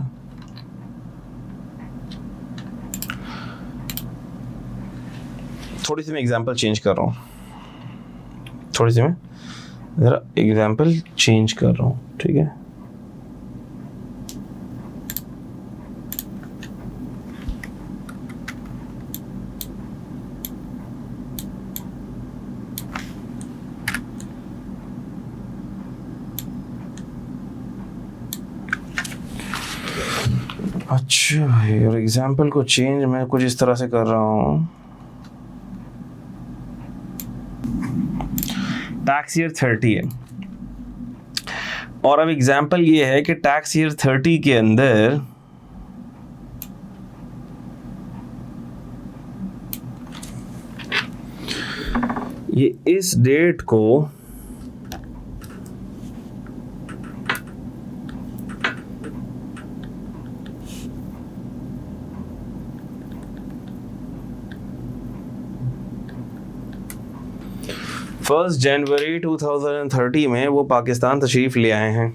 थोड़ी सी मैं एग्जांपल चेंज कर रहा हूँ, थोड़ी सी मैं ज़रा एग्जांपल चेंज कर रहा हूँ, ठीक है। अच्छा भाई, और एग्जांपल को चेंज मैं कुछ इस तरह से कर रहा हूँ। टैक्स ईयर 30 है, और अब एग्जांपल ये है कि टैक्स ईयर 30 के अंदर ये इस डेट को फर्स्ट जनवरी 2030 में वो पाकिस्तान तशरीफ ले आए हैं।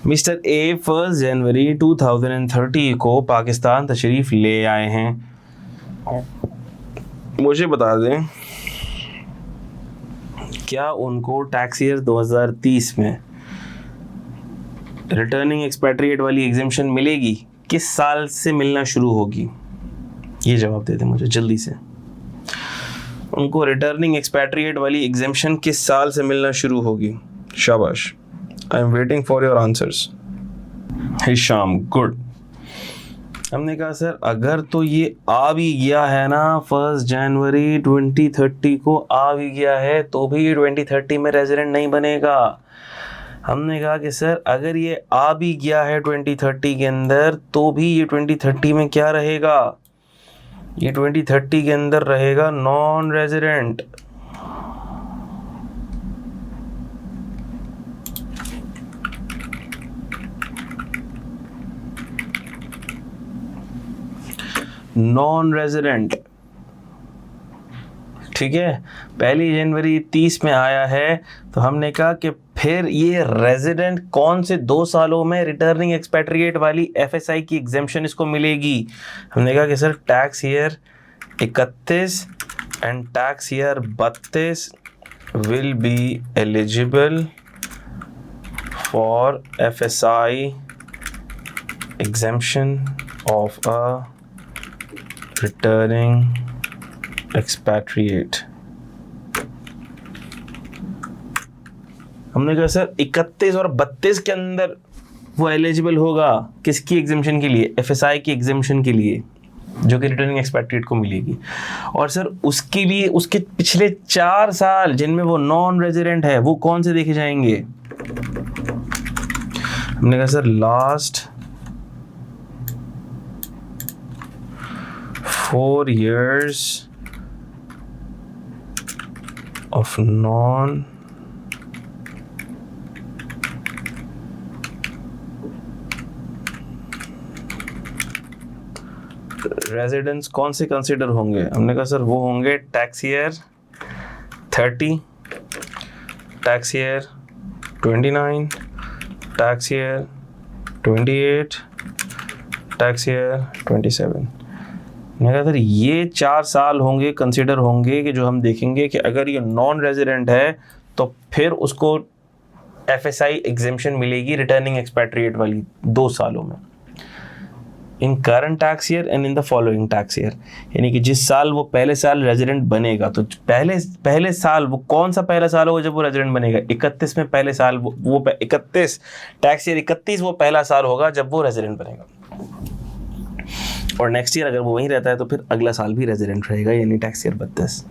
मिस्टर ए 1 जनवरी 2030 को पाकिस्तान तशरीफ ले आए हैं। मुझे बता दें, क्या उनको टैक्स ईयर 2030 में रिटर्निंग एक्सपैट्रिएट वाली एग्जेम्पशन मिलेगी? किस साल से मिलना शुरू होगी? ये जवाब दे दें मुझे जल्दी से। उनको रिटर्निंग एक्सपैट्रिएट वाली एग्जेम्पशन किस साल से मिलना शुरू होगी? शाबाश, I am waiting for your answers. Hisham, good. हमने कहा सर अगर तो ये आ भी गया है ना 1 जनवरी 2030 को आ भी गया है, तो भी ये 2030 में रेजिडेंट नहीं बनेगा। हमने कहा कि सर अगर ये आ भी गया है 2030 के अंदर, तो भी ये 2030 में क्या रहेगा? ये 2030 के अंदर रहेगा नॉन रेजिडेंट। नॉन रेजिडेंट, ठीक है। 1 जनवरी 30 में आया है, तो हमने कहा कि फिर ये रेजिडेंट कौन से 2 सालों में रिटर्निंग एक्सपैट्रिएट वाली एफएसआई की एग्जेम्पशन इसको मिलेगी? हमने कहा कि sir tax year 31 and tax year 32 will be eligible for FSI exemption of a returning expatriate. हमने कहा सर 31 और 32 के अंदर वो एलिजिबल होगा किसकी एग्जेम्पशन के लिए? एफएसआई की एग्जेम्पशन के लिए, जो कि रिटर्निंग एक्सपैट्रिएट को मिलेगी। और सर उसके लिए उसके पिछले 4 साल जिनमें वो नॉन रेजिडेंट है, वो कौन से देखे जाएंगे? हमने कहा sir last 4 years of non residents कौन से कंसिडर होंगे? हमने कहा सर वो होंगे tax year 30, tax year 29, tax year 28, tax year 27। मैंने कहा सर ये 4 साल होंगे, कंसिडर होंगे कि जो हम देखेंगे कि अगर ये नॉन रेजिडेंट है तो फिर उसको एफएसआई एग्जेम्पशन मिलेगी रिटर्निंग एक्सपैट्रिएट वाली 2 सालों में, in current tax year and in the following tax year. यानी कि जिस साल वो पहले साल रेजिडेंट बनेगा, तो पहले साल वो कौन सा पहला साल होगा जब वो रेजिडेंट बनेगा? 31 में पहले साल वो 31 टैक्स ईयर 31 वो पहला साल होगा जब वो रेजिडेंट बनेगा। और नेक्स्ट ईयर अगर वो वहीं रहता है तो फिर अगला साल भी रेजिडेंट रहेगा, यानी टैक्स ईयर 32।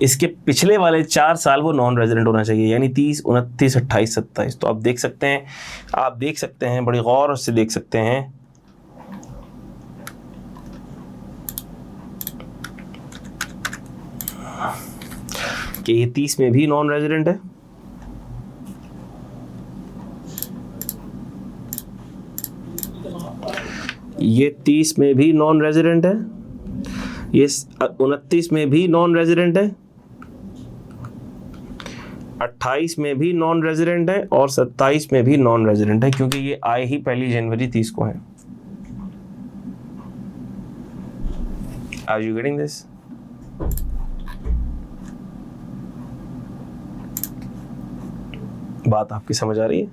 इसके पिछले वाले 4 साल वो नॉन रेजिडेंट होना चाहिए, यानी 30, 29, 28, 27। तो आप देख सकते हैं बड़ी गौर से देख सकते हैं कि ये 30 में भी नॉन रेजिडेंट है, ये 30 में भी नॉन रेजिडेंट है, ये 29 में भी नॉन रेजिडेंट है, 28 में भी नॉन रेजिडेंट है और 27 में भी नॉन रेजिडेंट है, क्योंकि ये आए ही 1 जनवरी 30 को है। Are you getting this? बात आपकी समझ आ रही है?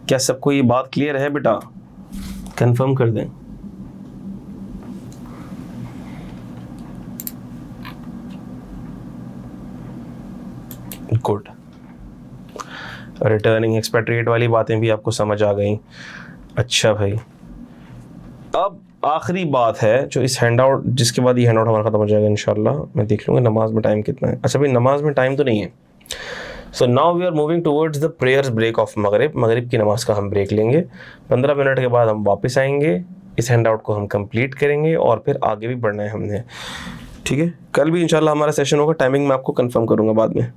क्या सबको ये बात क्लियर है बेटा? कंफर्म कर दें। गुड। रिटर्निंग एक्सपेट्रिएट वाली बातें भी आपको समझ आ गई। अच्छा भाई, अब आखिरी बात है जो इस हैंडआउट, जिसके बाद ये हैंडआउट हमारा खत्म हो जाएगा इंशाल्लाह। मैं देख लूँगा नमाज में टाइम कितना है। अच्छा भाई, नमाज में टाइम तो नहीं है। So now we are moving towards the prayers break of मगरिब। मगरिब की नमाज का हम ब्रेक लेंगे। 15 मिनट के बाद हम वापस आएंगे, इस हैंडआउट को हम कंप्लीट करेंगे और फिर आगे भी बढ़ना है हमने। ठीक है, कल भी इंशाल्लाह हमारा सेशन होगा। टाइमिंग मैं आपको कंफर्म करूँगा बाद में।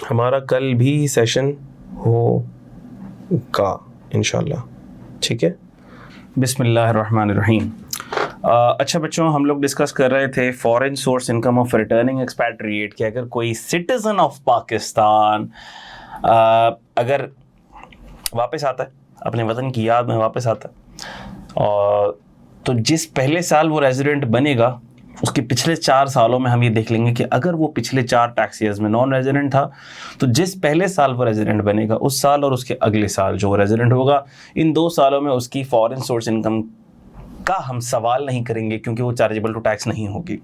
हमारा कल भी सेशन होगा इंशाल्लाह। ठीक है, बिस्मिल्लाहिर्रहमानिर्रहीम। अच्छा बच्चों, हम लोग डिस्कस कर रहे थे foreign source income of returning expatriate कि अगर कोई सिटीजन ऑफ पाकिस्तान अगर वापस आता है, अपने वतन की याद में वापस आता है, और तो जिस पहले साल वो रेजिडेंट बनेगा उसके पिछले 4 सालों में हम ये देख लेंगे कि अगर वो पिछले 4 टैक्स ईयर्स में नॉन रेजिडेंट था तो जिस पहले साल वो रेजिडेंट बनेगा उस साल और उसके अगले साल जो वो रेजिडेंट होगा, इन 2 सालों में उसकी फॉरेन सोर्स इनकम का हम सवाल नहीं करेंगे क्योंकि वो चार्जेबल टू टैक्स नहीं होगी।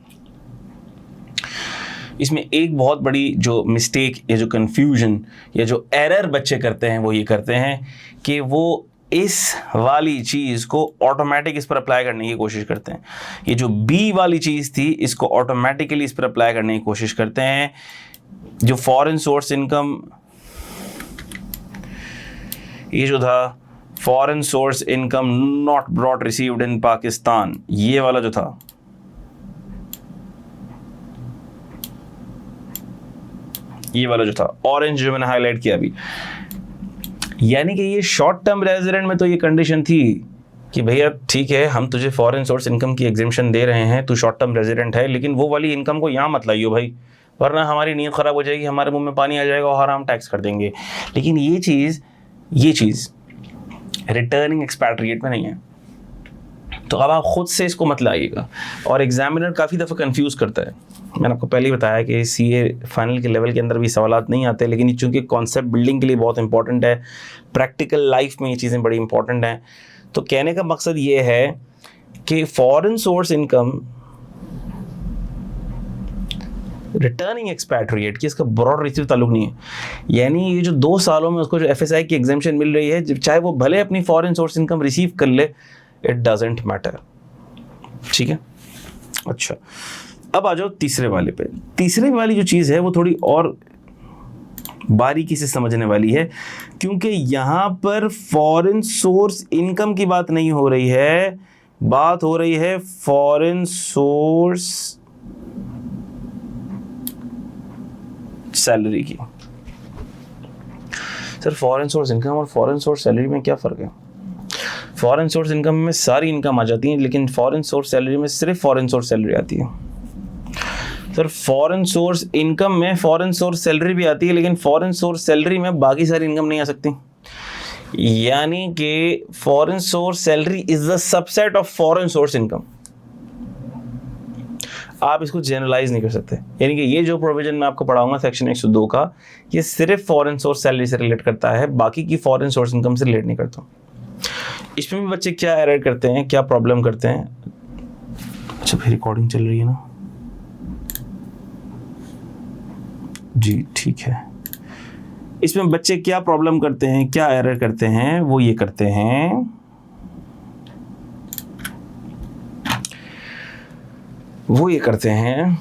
इसमें एक बहुत बड़ी जो मिस्टेक या जो कन्फ्यूजन या जो एरर बच्चे करते हैं वो ये करते हैं कि वो इस वाली चीज़ को ऑटोमेटिक इस पर अप्लाई करने की कोशिश करते हैं। ये जो बी वाली चीज़ थी इसको ऑटोमेटिकली इस पर अप्लाई करने की कोशिश करते हैं। जो फॉरेन सोर्स इनकम, ये जो था foreign source income not brought received in Pakistan, ये वाला जो था, ये वाला जो था ऑरेंज जो मैंने हाईलाइट किया अभी, यानी कि ये शॉर्ट टर्म रेजिडेंट में तो ये कंडीशन थी कि भैया ठीक है हम तुझे फॉरेन सोर्स इनकम की एग्जेम्पशन दे रहे हैं, तू शॉर्ट टर्म रेजिडेंट है, लेकिन वो वाली इनकम को यहाँ मत लाइयो भाई, वरना हमारी नीयत ख़राब हो जाएगी, हमारे मुंह में पानी आ जाएगा और हम टैक्स कर देंगे। लेकिन ये चीज़ रिटर्निंग एक्सपैट्रिएट में नहीं है, तो अब आप खुद से इसको मत लाइएगा। और एग्जामिनर काफ़ी दफ़ा कंफ्यूज करता है। मैंने आपको पहले ही बताया कि सीए फाइनल के लेवल के अंदर भी सवालात नहीं आते, लेकिन चूंकि कॉन्सेप्ट बिल्डिंग के लिए बहुत इंपॉर्टेंट है, प्रैक्टिकल लाइफ में ये चीज़ें बड़ी इंपॉर्टेंट हैं। तो कहने का मकसद ये है कि foreign source income returning expatriate की इसका ब्रॉड रिसीव ताल्लुक नहीं है। यानी ये जो 2 सालों में उसको जो एफएसआई की एग्जेम्पशन मिल रही है, चाहे वो भले अपनी फॉरेन सोर्स इनकम रिसीव कर ले, इट डजेंट मैटर। ठीक है, अच्छा अब आ जाओ तीसरे वाले पे। तीसरे वाली जो चीज़ है वो थोड़ी और बारीकी से समझने वाली है, क्योंकि यहाँ पर फॉरेन सोर्स इनकम की बात नहीं हो रही है, बात हो रही है फॉरेन सोर्स सैलरी की। सर फॉरेन सोर्स इनकम और फॉरेन सोर्स सैलरी में क्या फ़र्क है? फॉरेन सोर्स इनकम में सारी इनकम आ जाती है, लेकिन फॉरेन सोर्स सैलरी में सिर्फ फॉरेन सोर्स सैलरी आती है। सर फॉरेन सोर्स इनकम में फॉरेन सोर्स सैलरी भी आती है, लेकिन फॉरेन सोर्स सैलरी में बाकी सारी इनकम नहीं आ सकती। यानी कि foreign source salary is the subset of foreign source income. आप इसको जनरलाइज नहीं कर सकते। यानी कि ये जो प्रोविजन मैं आपको पढ़ाऊंगा सेक्शन 102 का, ये सिर्फ फॉरेन सोर्स सैलरी से रिलेट करता है, बाकी की फॉरेन सोर्स इनकम से रिलेट नहीं करता। इसमें भी बच्चे क्या एरर करते हैं, क्या प्रॉब्लम करते हैं। अच्छा फिर रिकॉर्डिंग चल रही है ना जी, ठीक है। इसमें बच्चे क्या प्रॉब्लम करते हैं, क्या एरर करते हैं, वो ये करते हैं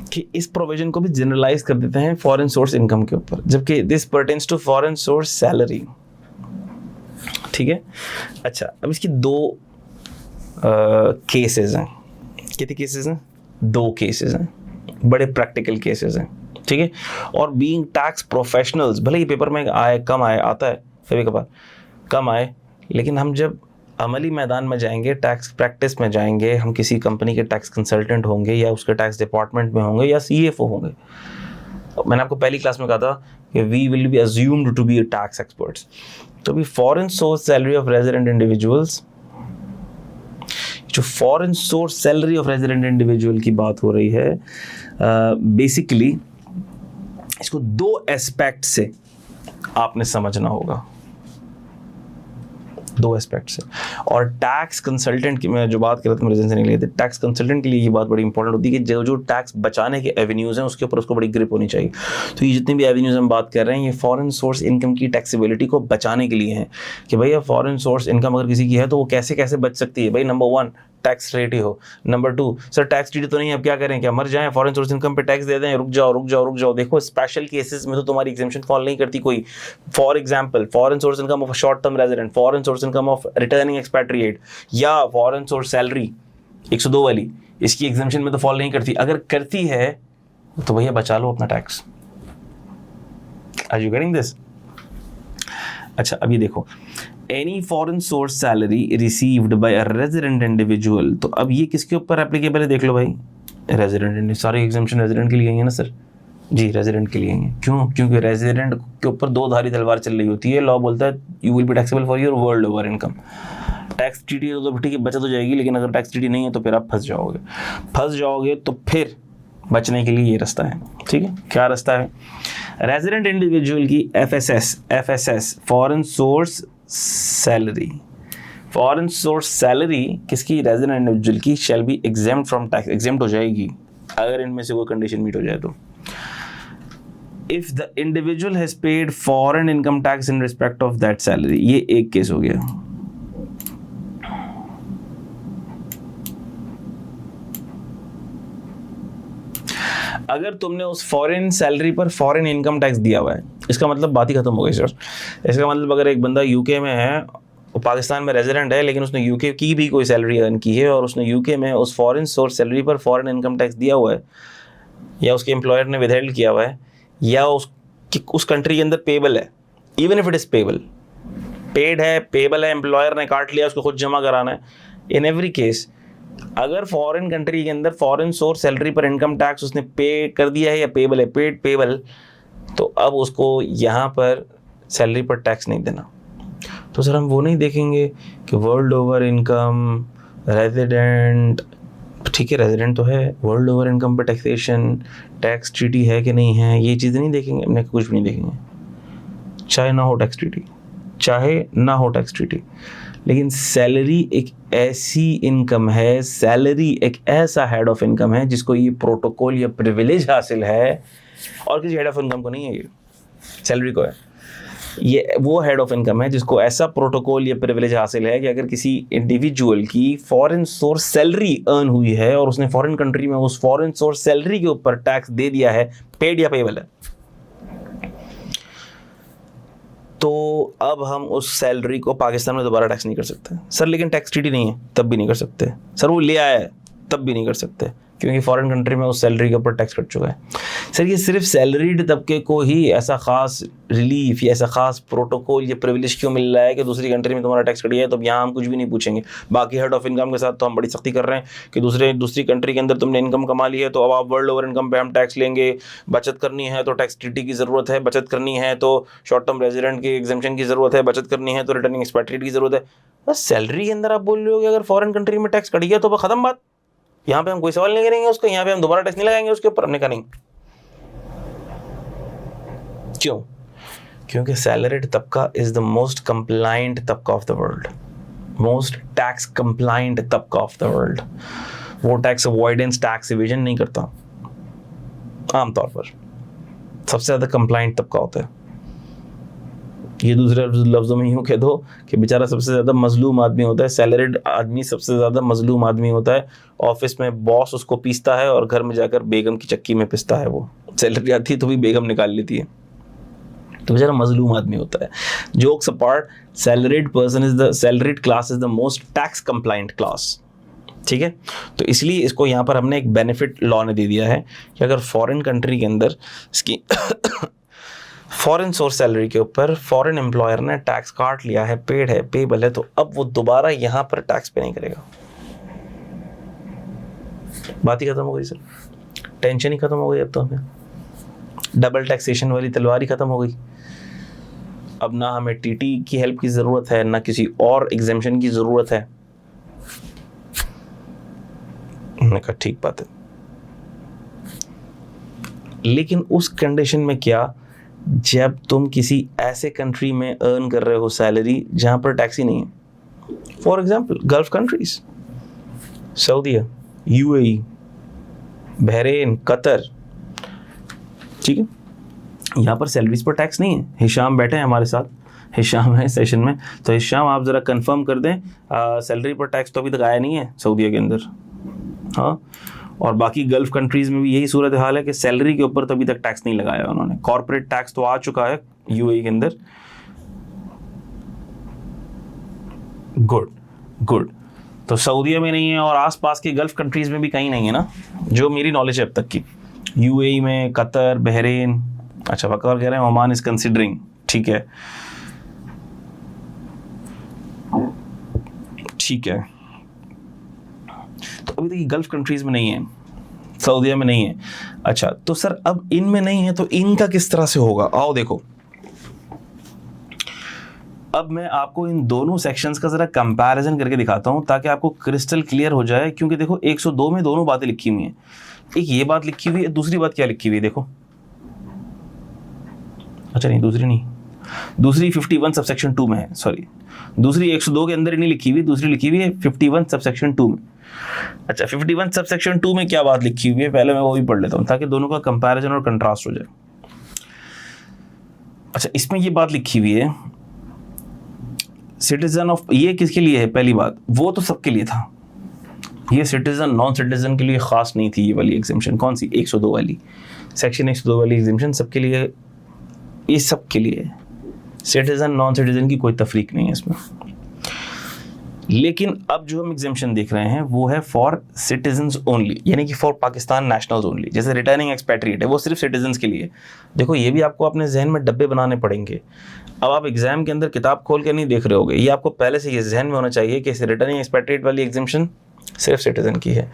कि इस प्रोविजन को भी जनरलाइज कर देते हैं फॉरेन सोर्स इनकम के ऊपर, जबकि this pertains to foreign source salary. ठीक है, अच्छा अब इसकी 2 केसेस हैं। कितने केसेस हैं? 2 केसेस हैं, बड़े प्रैक्टिकल केसेस हैं। ठीक है, और बीइंग टैक्स प्रोफेशनल्स, भले ही पेपर में आए कम आए, आता है कभी कभार कम आए, लेकिन हम जब अमली मैदान में जाएंगे, टैक्स प्रैक्टिस में जाएंगे, हम किसी कंपनी के टैक्स कंसल्टेंट होंगे या उसके टैक्स डिपार्टमेंट में होंगे या CFO होंगे। मैंने आपको पहली क्लास में कहा था कि we will be assumed to be tax experts. तो अभी foreign source salary of resident individuals, जो foreign source salary of resident individual की बात हो रही है, बेसिकली इसको 2 एस्पेक्ट से आपने समझना होगा, 2 एस्पेक्ट से। और टैक्स कंसल्टेंट की मैं जो बात कर रहा था मेरे नहीं लिए थे, टैक्स कंसल्टेंट के लिए ये बात बड़ी इंपॉर्टेंट होती है कि जो टैक्स बचाने के एवेन्यूज़ हैं उसके ऊपर उसको बड़ी ग्रिप होनी चाहिए। तो ये जितनी भी एवेन्यूज़ हम बात कर रहे हैं, ये फॉरेन सोर्स इनकम की टैक्सेबिलिटी को बचाने के लिए हैं कि भैया फॉरेन सोर्स इनकम अगर किसी की है तो वो कैसे कैसे बच सकती है। भाई नंबर 1 टैक्स रेट ही हो, नंबर 2 सर टैक्स ट्रीटी तो नहीं, अब क्या करें, क्या मर जाएं, फॉरेन सोर्स इनकम पे टैक्स दे दें, रुक जाओ। देखो स्पेशल केसेस में तो तुम्हारी एग्जेम्पशन फॉल नहीं करती कोई। For example foreign source income of short term resident, foreign source income of returning expatriate या फॉरेन सोर्स सैलरी 102 वाली, इसकी एग्जेम्पशन में तो फॉल नहीं करती। अगर करती है तो भैया बचा लो अपना tax. Are you getting this? अच्छा अभी देखो, any foreign source salary received by a resident individual, तो अब ये किसके ऊपर एप्लीकेबल है देख लो भाई, रेजिडेंट। सारी एग्जेम्पशन रेजिडेंट के लिए है ना सर जी, रेजिडेंट के लिए है। क्यों? क्योंकि रेजिडेंट के ऊपर 2 धारी तलवार चल रही होती है। लॉ बोलता है you will be taxable for your world over income. Tax treaty तो ठीक है बचत हो जाएगी, लेकिन अगर टैक्स ट्रीटी नहीं है तो फिर आप फंस जाओगे। तो फिर बचने के लिए ये रास्ता है, ठीक है। क्या रास्ता है? रेजिडेंट इंडिविजुअल की FSS foreign source salary, foreign source salary किसकी? रेजिडेंट इंडिविजुअल की, shall be exempt from tax, exempt हो जाएगी अगर इनमें से कोई कंडीशन मीट हो जाए तो। If the individual has paid foreign income tax in respect of that salary, ये एक केस हो गया। अगर तुमने उस फॉरेन सैलरी पर फॉरेन इनकम टैक्स दिया हुआ है, इसका मतलब बात ही खत्म हो गई सर। इसका मतलब अगर एक बंदा यूके में है, वो पाकिस्तान में रेजिडेंट है, लेकिन उसने यूके की भी कोई सैलरी अर्न की है और उसने यूके में उस फॉरेन सोर्स सैलरी पर फॉरेन इनकम टैक्स दिया हुआ है, या उसके एम्प्लॉयर ने विदहेल्ड किया हुआ है, या उस कंट्री के अंदर पेबल है, even if it is paid है, पेबल है, एम्प्लॉयर ने काट लिया, उसको खुद जमा कराना है। इन एवरी केस अगर फॉरेन कंट्री के अंदर फॉरेन सोर्स सैलरी पर इनकम टैक्स उसने पे कर दिया है या पेबल है, पेबल, तो अब उसको यहाँ पर सैलरी पर टैक्स नहीं देना। तो सर हम वो नहीं देखेंगे कि वर्ल्ड ओवर इनकम, रेजिडेंट, ठीक है रेजिडेंट तो है, वर्ल्ड ओवर इनकम पर टैक्सेशन, टैक्स ट्रीटी है कि नहीं है, ये चीज़ें नहीं देखेंगे, हमने कुछ भी नहीं देखेंगे, चाहे ना हो टैक्स ट्रीटी। लेकिन सैलरी एक ऐसी इनकम है, सैलरी एक ऐसा हेड ऑफ इनकम है जिसको ये प्रोटोकॉल या प्रिविलेज हासिल है, और किसी हेड ऑफ इनकम को नहीं है। ये सैलरी को है, ये वो हेड ऑफ इनकम है जिसको ऐसा प्रोटोकॉल या प्रिविलेज हासिल है कि अगर किसी इंडिविजुअल की फॉरेन सोर्स सैलरी अर्न हुई है और उसने फॉरेन कंट्री में उस फॉरेन सोर्स सैलरी के ऊपर टैक्स दे दिया है, पेड या पेबल है, तो अब हम उस सैलरी को पाकिस्तान में दोबारा टैक्स नहीं कर सकते सर। लेकिन टैक्स ट्रीटी नहीं है, तब भी नहीं कर सकते सर। वो ले आया है, तब भी नहीं कर सकते, क्योंकि फॉरेन कंट्री में उस सैलरी के ऊपर टैक्स कट चुका है। सर ये सिर्फ सैलरीड तबके को ही ऐसा खास रिलीफ या ऐसा खास प्रोटोकॉल या प्रिविलेज क्यों मिल रहा है कि दूसरी कंट्री में तुम्हारा टैक्स कट गया है तो अब यहाँ हम कुछ भी नहीं पूछेंगे। बाकी हेड ऑफ इनकम के साथ तो हम बड़ी सख्ती कर रहे हैं कि दूसरी कंट्री के अंदर तुमने इनकम कमा ली है तो अब आप वर्ल्ड ओवर इनकम पे हम टैक्स लेंगे। बचत करनी है तो टैक्स ट्रीटी की ज़रूरत है, बचत करनी है तो शॉर्ट टर्म रेजिडेंट की एग्जेम्पशन की ज़रूरत है, बचत करनी है तो रिटर्निंग एक्सपैट्रिएट की ज़रूरत है। बस सैलरी के अंदर आप बोल रहे हो कि अगर फॉरेन कंट्री में टैक्स कट गया तो ख़त्म बात, यहाँ पे हम कोई सवाल नहीं करेंगे उसको, यहाँ पे हम दोबारा टैक्स नहीं लगाएंगे उसके ऊपर। हमने कहा नहीं। क्यों? क्योंकि सैलरीड तबका इज द मोस्ट कंप्लाइंट तबका of the world, most tax compliant तबका ऑफ द वर्ल्ड। वो टैक्स अवॉइडेंस, टैक्स इवेजन नहीं करता आमतौर पर, सबसे ज़्यादा कंप्लाइंट तबका होता है। ये दूसरे लफ्ज़ों में यूँ कह दो कि बेचारा सबसे ज़्यादा मजलूम आदमी होता है, सैलरीड आदमी सबसे ज़्यादा मजलूम आदमी होता है। ऑफिस में बॉस उसको पीसता है और घर में जाकर बेगम की चक्की में पिसता है। वो सैलरी आती है तो भी बेगम निकाल लेती है, तो बेचारा मजलूम आदमी होता है। Jokes apart, salaried class is the most tax compliant class, ठीक है। तो इसलिए इसको यहाँ पर हमने एक बेनिफिट लॉ ने दे दिया है कि अगर फॉरेन कंट्री के अंदर इसकी फॉरेन सोर्स सैलरी के ऊपर फॉरेन एम्प्लॉयर ने टैक्स काट लिया है, पेड है, पेबल है, तो अब वो दोबारा यहाँ पर टैक्स पे नहीं करेगा। बात ही खत्म हो गई सर, टेंशन ही खत्म हो गई। अब तो हमें डबल टैक्सेशन वाली तलवार ही खत्म हो गई। अब ना हमें टीटी की हेल्प की ज़रूरत है, ना किसी और एग्जेम्पशन की ज़रूरत है। मैंने कहा ठीक बात है, लेकिन उस कंडीशन में क्या, जब तुम किसी ऐसे कंट्री में अर्न कर रहे हो सैलरी जहाँ पर टैक्स ही नहीं है। For example Gulf countries, Saudia, UAE, Bahrain, Qatar, ठीक है, यहाँ पर सैलरीज पर टैक्स नहीं है। हिशाम बैठे हैं हमारे साथ, हिशाम है सेशन में, तो हिशाम आप ज़रा कंफर्म कर दें, सैलरी पर टैक्स तो अभी तक आया नहीं है सऊदीया के अंदर। हाँ, और बाकी गल्फ कंट्रीज़ में भी यही सूरत हाल है कि सैलरी के ऊपर तो अभी तक टैक्स नहीं लगाया उन्होंने। कॉर्पोरेट टैक्स तो आ चुका है यूएई के अंदर। गुड गुड, तो सऊदीया में नहीं है और आसपास के गल्फ कंट्रीज़ में भी कहीं नहीं है ना, जो मेरी नॉलेज है अब तक की। यूएई में, कतर, बहरेन, अच्छा वक़ार कह रहे हैं ओमान इज़ कंसिडरिंग, ठीक है ठीक है। तो अभी तक गल्फ कंट्रीज़ में नहीं है, सऊदीया में नहीं है। अच्छा, तो सर अब इनमें नहीं है तो इनका किस तरह से होगा? आओ देखो, अब मैं आपको इन दोनों सेक्शंस का ज़रा कंपैरिजन करके दिखाता हूँ ताकि आपको क्रिस्टल क्लियर हो जाए। क्योंकि देखो 102 में दोनों बातें लिखी हुई हैं, एक ये बात लिखी हुई है, दूसरी बात क्या लिखी हुई है देखो। अच्छा नहीं, दूसरी नहीं, दूसरी 51 सबसेक्शन 2 में है, सॉरी, दूसरी 102 के अंदर ही नहीं लिखी हुई, दूसरी लिखी हुई है 51 सबसेक्शन 2 में। अच्छा, 51 सबसेक्शन 2 में क्या बात लिखी हुई है, पहले मैं वो भी पढ़ लेता हूँ ताकि दोनों का कंपैरिजन और कंट्रास्ट हो जाए। अच्छा, इसमें ये बात लिखी हुई है, सिटीजन ऑफ, ये किसके लिए है? पहली बात, वो तो सबके लिए था, ये सिटीजन नॉन सिटीजन के लिए खास नहीं थी ये वाली एग्जेम्पशन। कौन सी? 102 वाली, सेक्शन 102 वाली एग्जेम्पशन सबके लिए, ये सबके लिए, सिटीजन नॉन सिटीजन की कोई तफरीक नहीं है इसमें। लेकिन अब जो हम एग्जेम्पशन देख रहे हैं वो है फॉर सिटीजन्स ओनली, यानी कि फॉर पाकिस्तान नेशनल्स ओनली। जैसे रिटर्निंग एक्सपैट्रिएट है, वो सिर्फ सिटीजन्स के लिए। देखो ये भी आपको अपने जहन में डब्बे बनाने पड़ेंगे। अब आप एग्जाम के अंदर किताब खोल के नहीं देख रहे होगे, ये आपको पहले से ये जहन में होना चाहिए कि रिटर्निंग एक्सपैट्रिएट वाली एग्जेम्पशन सिर्फ सिटीजन की है,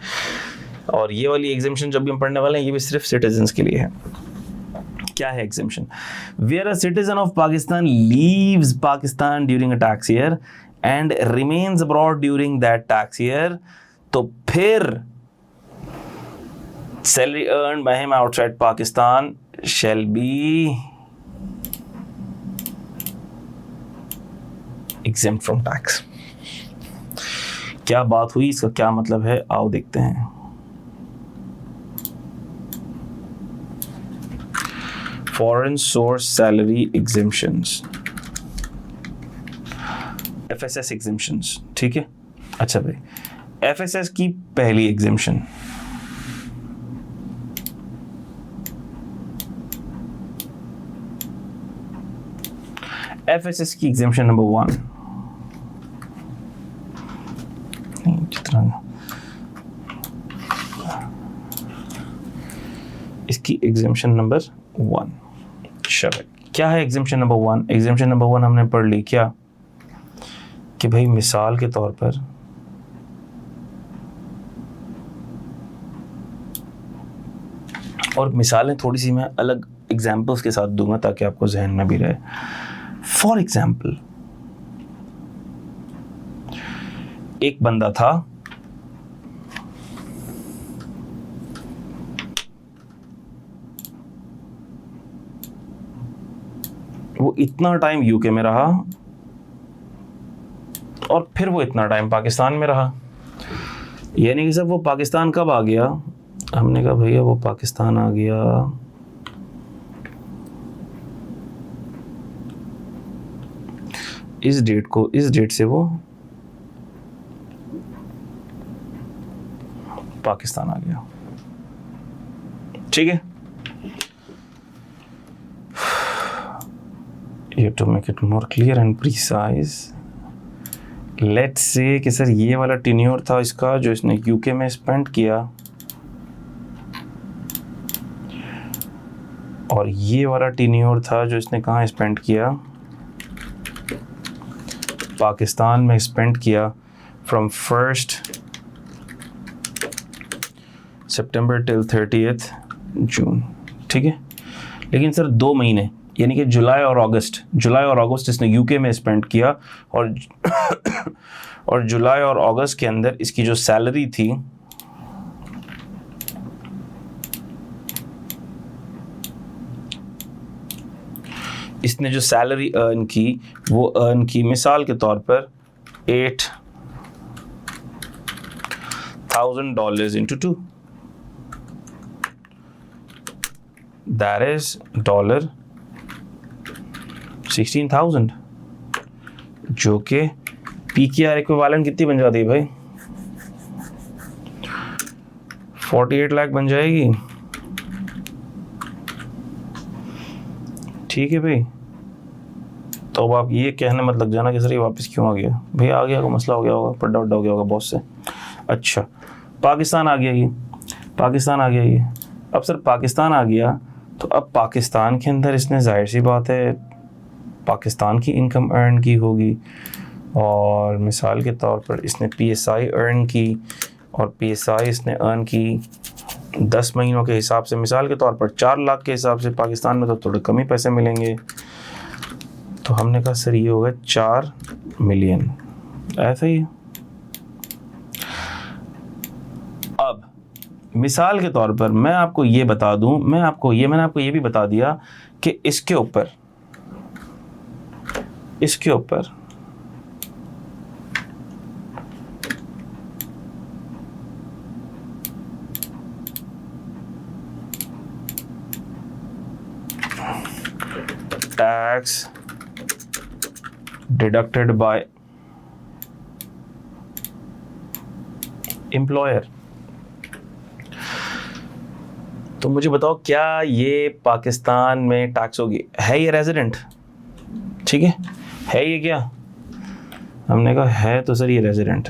और ये वाली एग्जेम्पशन जब भी हम पढ़ने वाले हैं ये भी सिर्फ सिटीजन्स के लिए है। क्या है exemption? Where a citizen of Pakistan leaves Pakistan during a tax year and remains abroad during that tax year, तो फिर salary earned by him outside Pakistan shall be exempt from tax। क्या बात हुई, इसका क्या मतलब है, आओ देखते हैं। Foreign source salary exemptions, FSS exemptions, ठीक है। अच्छा भाई, FSS की पहली एग्जेम्पशन, FSS की एग्जेम्पशन नंबर 1, इसकी एग्जेम्पशन नंबर 1। चलो, क्या है एग्जेम्पशन नंबर 1? एग्जेम्पशन नंबर 1 हमने पढ़ ली, क्या कि भाई मिसाल के तौर पर और मिसालें थोड़ी सी मैं अलग एग्जाम्पल्स के साथ दूंगा ताकि आपको जहन में भी रहे। फॉर एग्जाम्पल, एक बंदा था, वो इतना टाइम यूके में रहा और फिर वो इतना टाइम पाकिस्तान में रहा। यानी कि सब वो पाकिस्तान कब आ गया? हमने कहा भैया वो पाकिस्तान आ गया इस डेट को, इस डेट से वो पाकिस्तान आ गया, ठीक है। ये to make it more clear and precise, let's say कि सर ये वाला टेन्योर था इसका जो इसने यूके में स्पेंड किया, और ये वाला टीन्योर था जो इसने कहाँ स्पेंड किया, पाकिस्तान में स्पेंड किया फ्रॉम 1 सितंबर टिल 30 जून। ठीक है, लेकिन सर 2 महीने यानी कि जुलाई और अगस्त इसने यूके में स्पेंड किया, और जुलाई और अगस्त के अंदर इसकी जो सैलरी थी इसने जो सैलरी अर्न की वो अर्न की मिसाल के तौर पर $8,000 into 2, that is $16,000, जो कि PKR इक्विवेलेंट कितनी बन जाती है भाई, 48 लाख बन जाएगी। ठीक है भाई, तो अब आप ये कहने मत लग जाना कि सर ये वापस क्यों आ गया, भाई आ गया, कोई मसला हो गया होगा, पड्डा वड्डा हो गया होगा बॉस से। अच्छा, पाकिस्तान आ गया ये, अब सर पाकिस्तान आ गया तो अब पाकिस्तान के अंदर इसने जाहिर सी बात है पाकिस्तान की इनकम अर्न की होगी, और मिसाल के तौर पर इसने PSI अर्न की, और PSI इसने अर्न की 10 महीनों के हिसाब से, मिसाल के तौर पर 4 लाख के हिसाब से, पाकिस्तान में तो थोड़े कम ही पैसे मिलेंगे, तो हमने कहा सर ये होगा 4 मिलियन, ऐसा ही। अब मिसाल के तौर पर मैं आपको ये बता दूं, मैंने आपको ये भी बता दिया कि इसके ऊपर टैक्स डिडक्टेड बाय एम्प्लॉयर। तो मुझे बताओ क्या ये पाकिस्तान में टैक्स होगी? है ये रेजिडेंट? ठीक है ये क्या? हमने कहा है तो सर ये रेजिडेंट,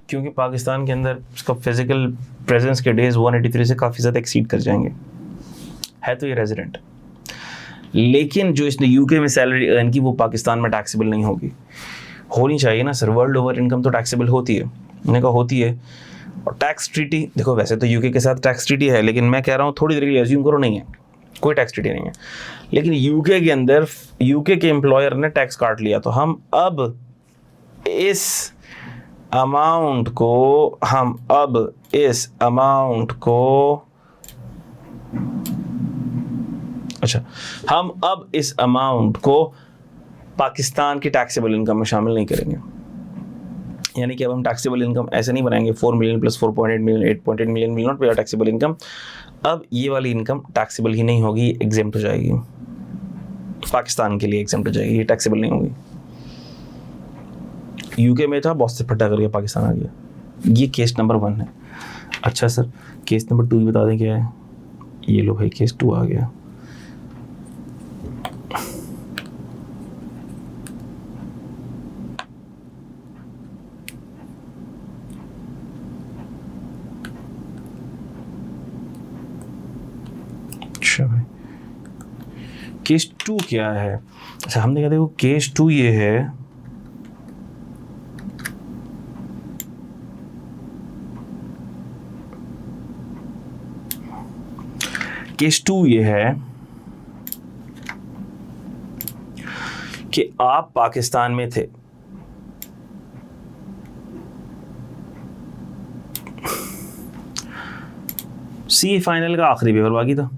क्योंकि पाकिस्तान के अंदर उसका फिजिकल प्रेजेंस के डेज 183 से काफ़ी ज़्यादा एक्सीड कर जाएंगे, है तो ये रेजिडेंट। लेकिन जो इसने यूके में सैलरी अर्न की वो पाकिस्तान में टैक्सेबल नहीं होनी चाहिए ना सर, वर्ल्ड ओवर इनकम तो टैक्सेबल होती है, मैंने कहा होती है। और टैक्स ट्रीटी देखो, वैसे तो यूके के साथ टैक्स ट्रीटी है, लेकिन मैं कह रहा हूँ थोड़ी देर के लिए अज्यूम करो नहीं है, कोई टैक्स ट्रीटी नहीं है, लेकिन यूके के अंदर यूके के एम्प्लॉयर ने टैक्स काट लिया, तो हम अब इस अमाउंट को पाकिस्तान की टैक्सेबल इनकम में शामिल नहीं करेंगे। यानी कि अब हम टैक्सेबल इनकम ऐसे नहीं बनाएंगे 4 million plus 4.8 million 8.8 million will not be taxable income. अब ये वाली इनकम टैक्सेबल ही नहीं होगी, एग्जेम्प्ट हो जाएगी, पाकिस्तान के लिए एग्जेम्प्ट हो जाएगी, ये टैक्सेबल नहीं होगी। यूके में था, बॉस से फटा करके पाकिस्तान आ गया, ये केस नंबर 1 है। अच्छा सर केस नंबर 2 ही बता दें क्या है? ये लो भाई केस 2 आ गया। अच्छा भाई केस 2 क्या है? अच्छा हमने कहा देखो केस 2 ये है, केस 2 ये है कि आप पाकिस्तान में थे, CA फाइनल का आखिरी पेपर बाकी था,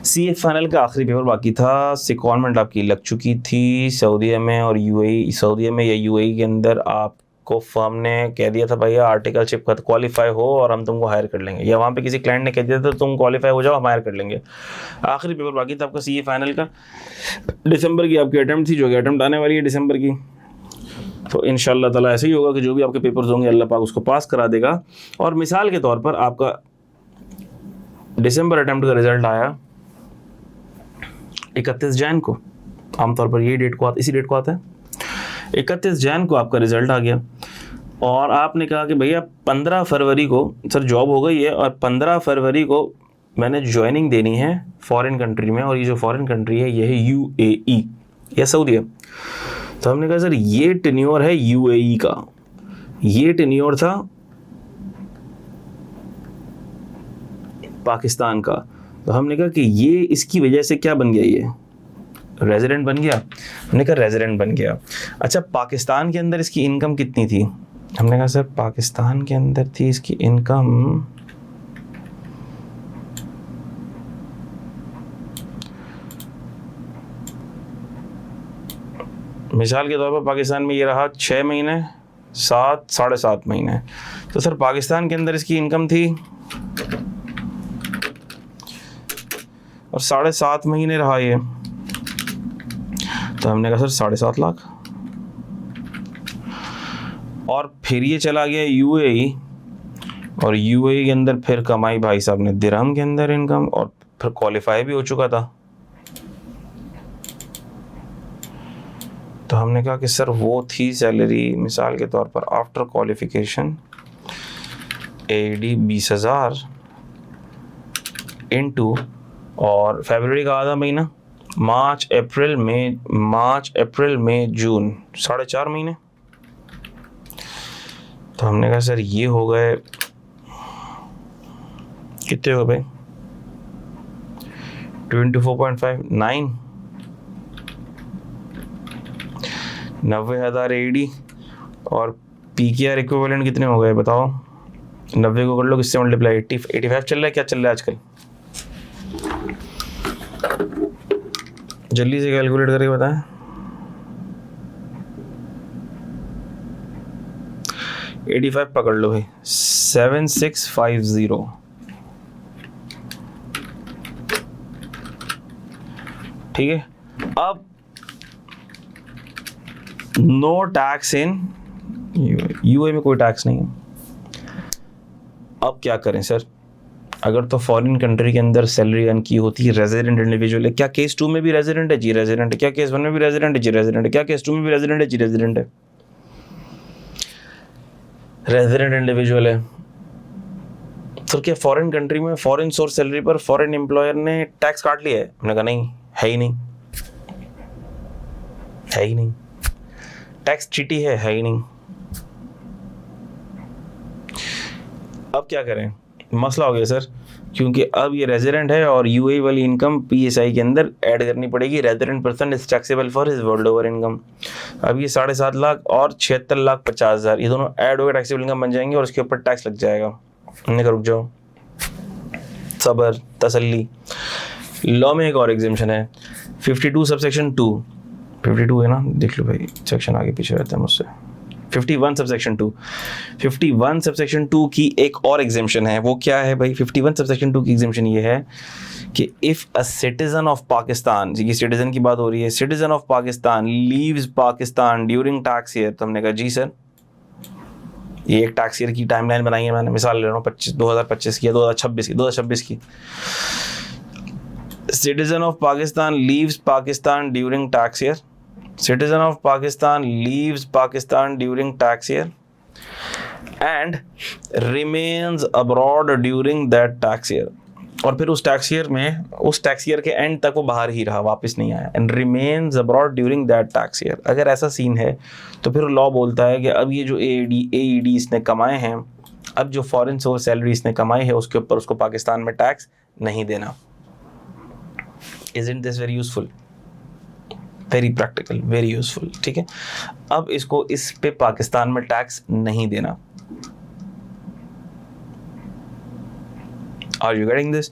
CA फाइनल का आखिरी पेपर बाकी था, सिक्योरमेंट आपकी लग चुकी थी सऊदीया में और UAE, सऊदीया में या UAE के अंदर आपको फर्म ने कह दिया था भैया आर्टिकलशिप का क्वालिफाई हो और हम तुमको हायर कर लेंगे, या वहाँ पे किसी क्लाइंट ने कह दिया था तुम क्वालिफाई हो जाओ हम हायर कर लेंगे। आखिरी पेपर बाकी था आपका CA फाइनल का, दिसंबर की आपकी अटैम्प्ट थी, जो कि अटैम्प्ट आने वाली है दिसंबर की। तो इंशाल्लाह ताला ऐसे ही होगा कि जो भी आपके पेपर्स होंगे अल्लाह पाक उसको पास करा देगा। और मिसाल के तौर पर आपका दिसंबर अटैम्प्ट का रिजल्ट आया 31 जैन को, आमतौर पर ये डेट को इसी डेट को आता है, 31 जैन को आपका रिजल्ट आ गया। और आपने कहा कि भैया 15 फरवरी को सर जॉब हो गई है और 15 फरवरी को मैंने ज्वाइनिंग देनी है फॉरेन कंट्री में, और ये जो फॉरेन कंट्री है ये है UAE या सऊदीया। तो हमने कहा सर ये टेन्योर है UAE का, ये टेन्योर था पाकिस्तान का। तो हमने कहा कि ये इसकी वजह से क्या बन गया, ये रेजिडेंट बन गया। हमने कहा रेजिडेंट बन गया। अच्छा पाकिस्तान के अंदर इसकी इनकम कितनी थी? हमने कहा सर पाकिस्तान के अंदर थी इसकी इनकम मिसाल के तौर पर पाकिस्तान में ये रहा 6 महीने 7.5 महीने। तो सर पाकिस्तान के अंदर इसकी इनकम थी और 7.5 महीने रहा ये। तो हमने कहा सर 7.5 लाख। और फिर ये चला गया UAE, और UAE के अंदर फिर कमाई भाई साहब ने दिरहम के अंदर इनकम, और फिर क्वालिफाई भी हो चुका था। तो हमने कहा कि सर वो थी सैलरी मिसाल के तौर पर आफ्टर क्वालिफिकेशन AED 20,000 इनटू, और फरवरी का आधा महीना, मार्च अप्रैल मई जून 4.5 महीने। तो हमने कहा सर ये हो गए कितने हो गए 24.5 9 90,000 AED, और PKR इक्विवेलेंट कितने हो गए बताओ? 90 को कर लो किससे मल्टीप्लाई, 85 चल रहा है, क्या चल रहा है आजकल? जल्दी से कैलकुलेट करके बताएं। 85 पकड़ लो भाई, 7650। ठीक है, अब नो टैक्स इन UAE में कोई टैक्स नहीं है। अब क्या करें सर? अगर तो फॉरेन कंट्री के अंदर सैलरी अर्न की होती है रेजिडेंट इंडिविजुअल है, क्या केस 2 में भी रेजिडेंट है? जी रेजिडेंट है। क्या केस 1 में भी रेजिडेंट है? जी रेजिडेंट है। क्या केस 2 में भी रेजिडेंट है? जी रेजिडेंट है। रेजिडेंट इंडिविजुअल है। तो क्या फॉरेन कंट्री में फॉरेन सोर्स सैलरी पर फॉरेन एम्प्लॉयर ने टैक्स काट लिया है? हमने कहा नहीं, है ही नहीं, है ही नहीं। टैक्स चीटी है ही नहीं। अब क्या करें? मसला हो गया सर, क्योंकि अब ये रेजिडेंट है और UAE वाली इनकम PSI के अंदर ऐड करनी पड़ेगी। Resident person is taxable for his world over income. अब ये 7.5 लाख और 76,50,000 ये दोनों ऐड होकर टैक्सेबल इनकम बन जाएंगे और उसके ऊपर टैक्स लग जाएगा। हमने कहा रुक जाओ, सबर तसल्ली। लॉ में एक और एग्जेम्पशन है 52 सबसेक्शन 2। 52 है ना, देख लो भाई, सेक्शन आगे पीछे रहता है मुझसे। 51 सबसेक्शन 2। 51 सबसेक्शन 2 की एक और एग्जेम्पशन है। वो क्या है भाई? 51 सबसेक्शन 2 की एग्जेम्पशन ये है कि if a citizen of Pakistan, ये सिटीजन की बात हो रही है, citizen of Pakistan leaves Pakistan during tax year. तो हमने कहा जी सर, ये एक टैक्स ईयर की टाइमलाइन बनाई है मैंने, मिसाल ले रहा हूँ 2025 की या 2026 की। Citizen of Pakistan leaves Pakistan during tax year. Citizen of Pakistan leaves Pakistan during tax year and remains abroad during that tax year। और फिर उस टैक्स ईयर के एंड तक वो बाहर ही रहा, वापस नहीं आया। And remains abroad during that tax year। अगर ऐसा सीन है तो फिर लॉ बोलता है कि अब ये जो AED इसने कमाए हैं, अब जो फॉरेन सोर्स सैलरी इसने कमाई है उसके ऊपर उसको पाकिस्तान में टैक्स नहीं देना। Isn't this very useful? Very practical, very useful. ठीक है, अब इसको इस पे पाकिस्तान में टैक्स नहीं देना। Are you getting this?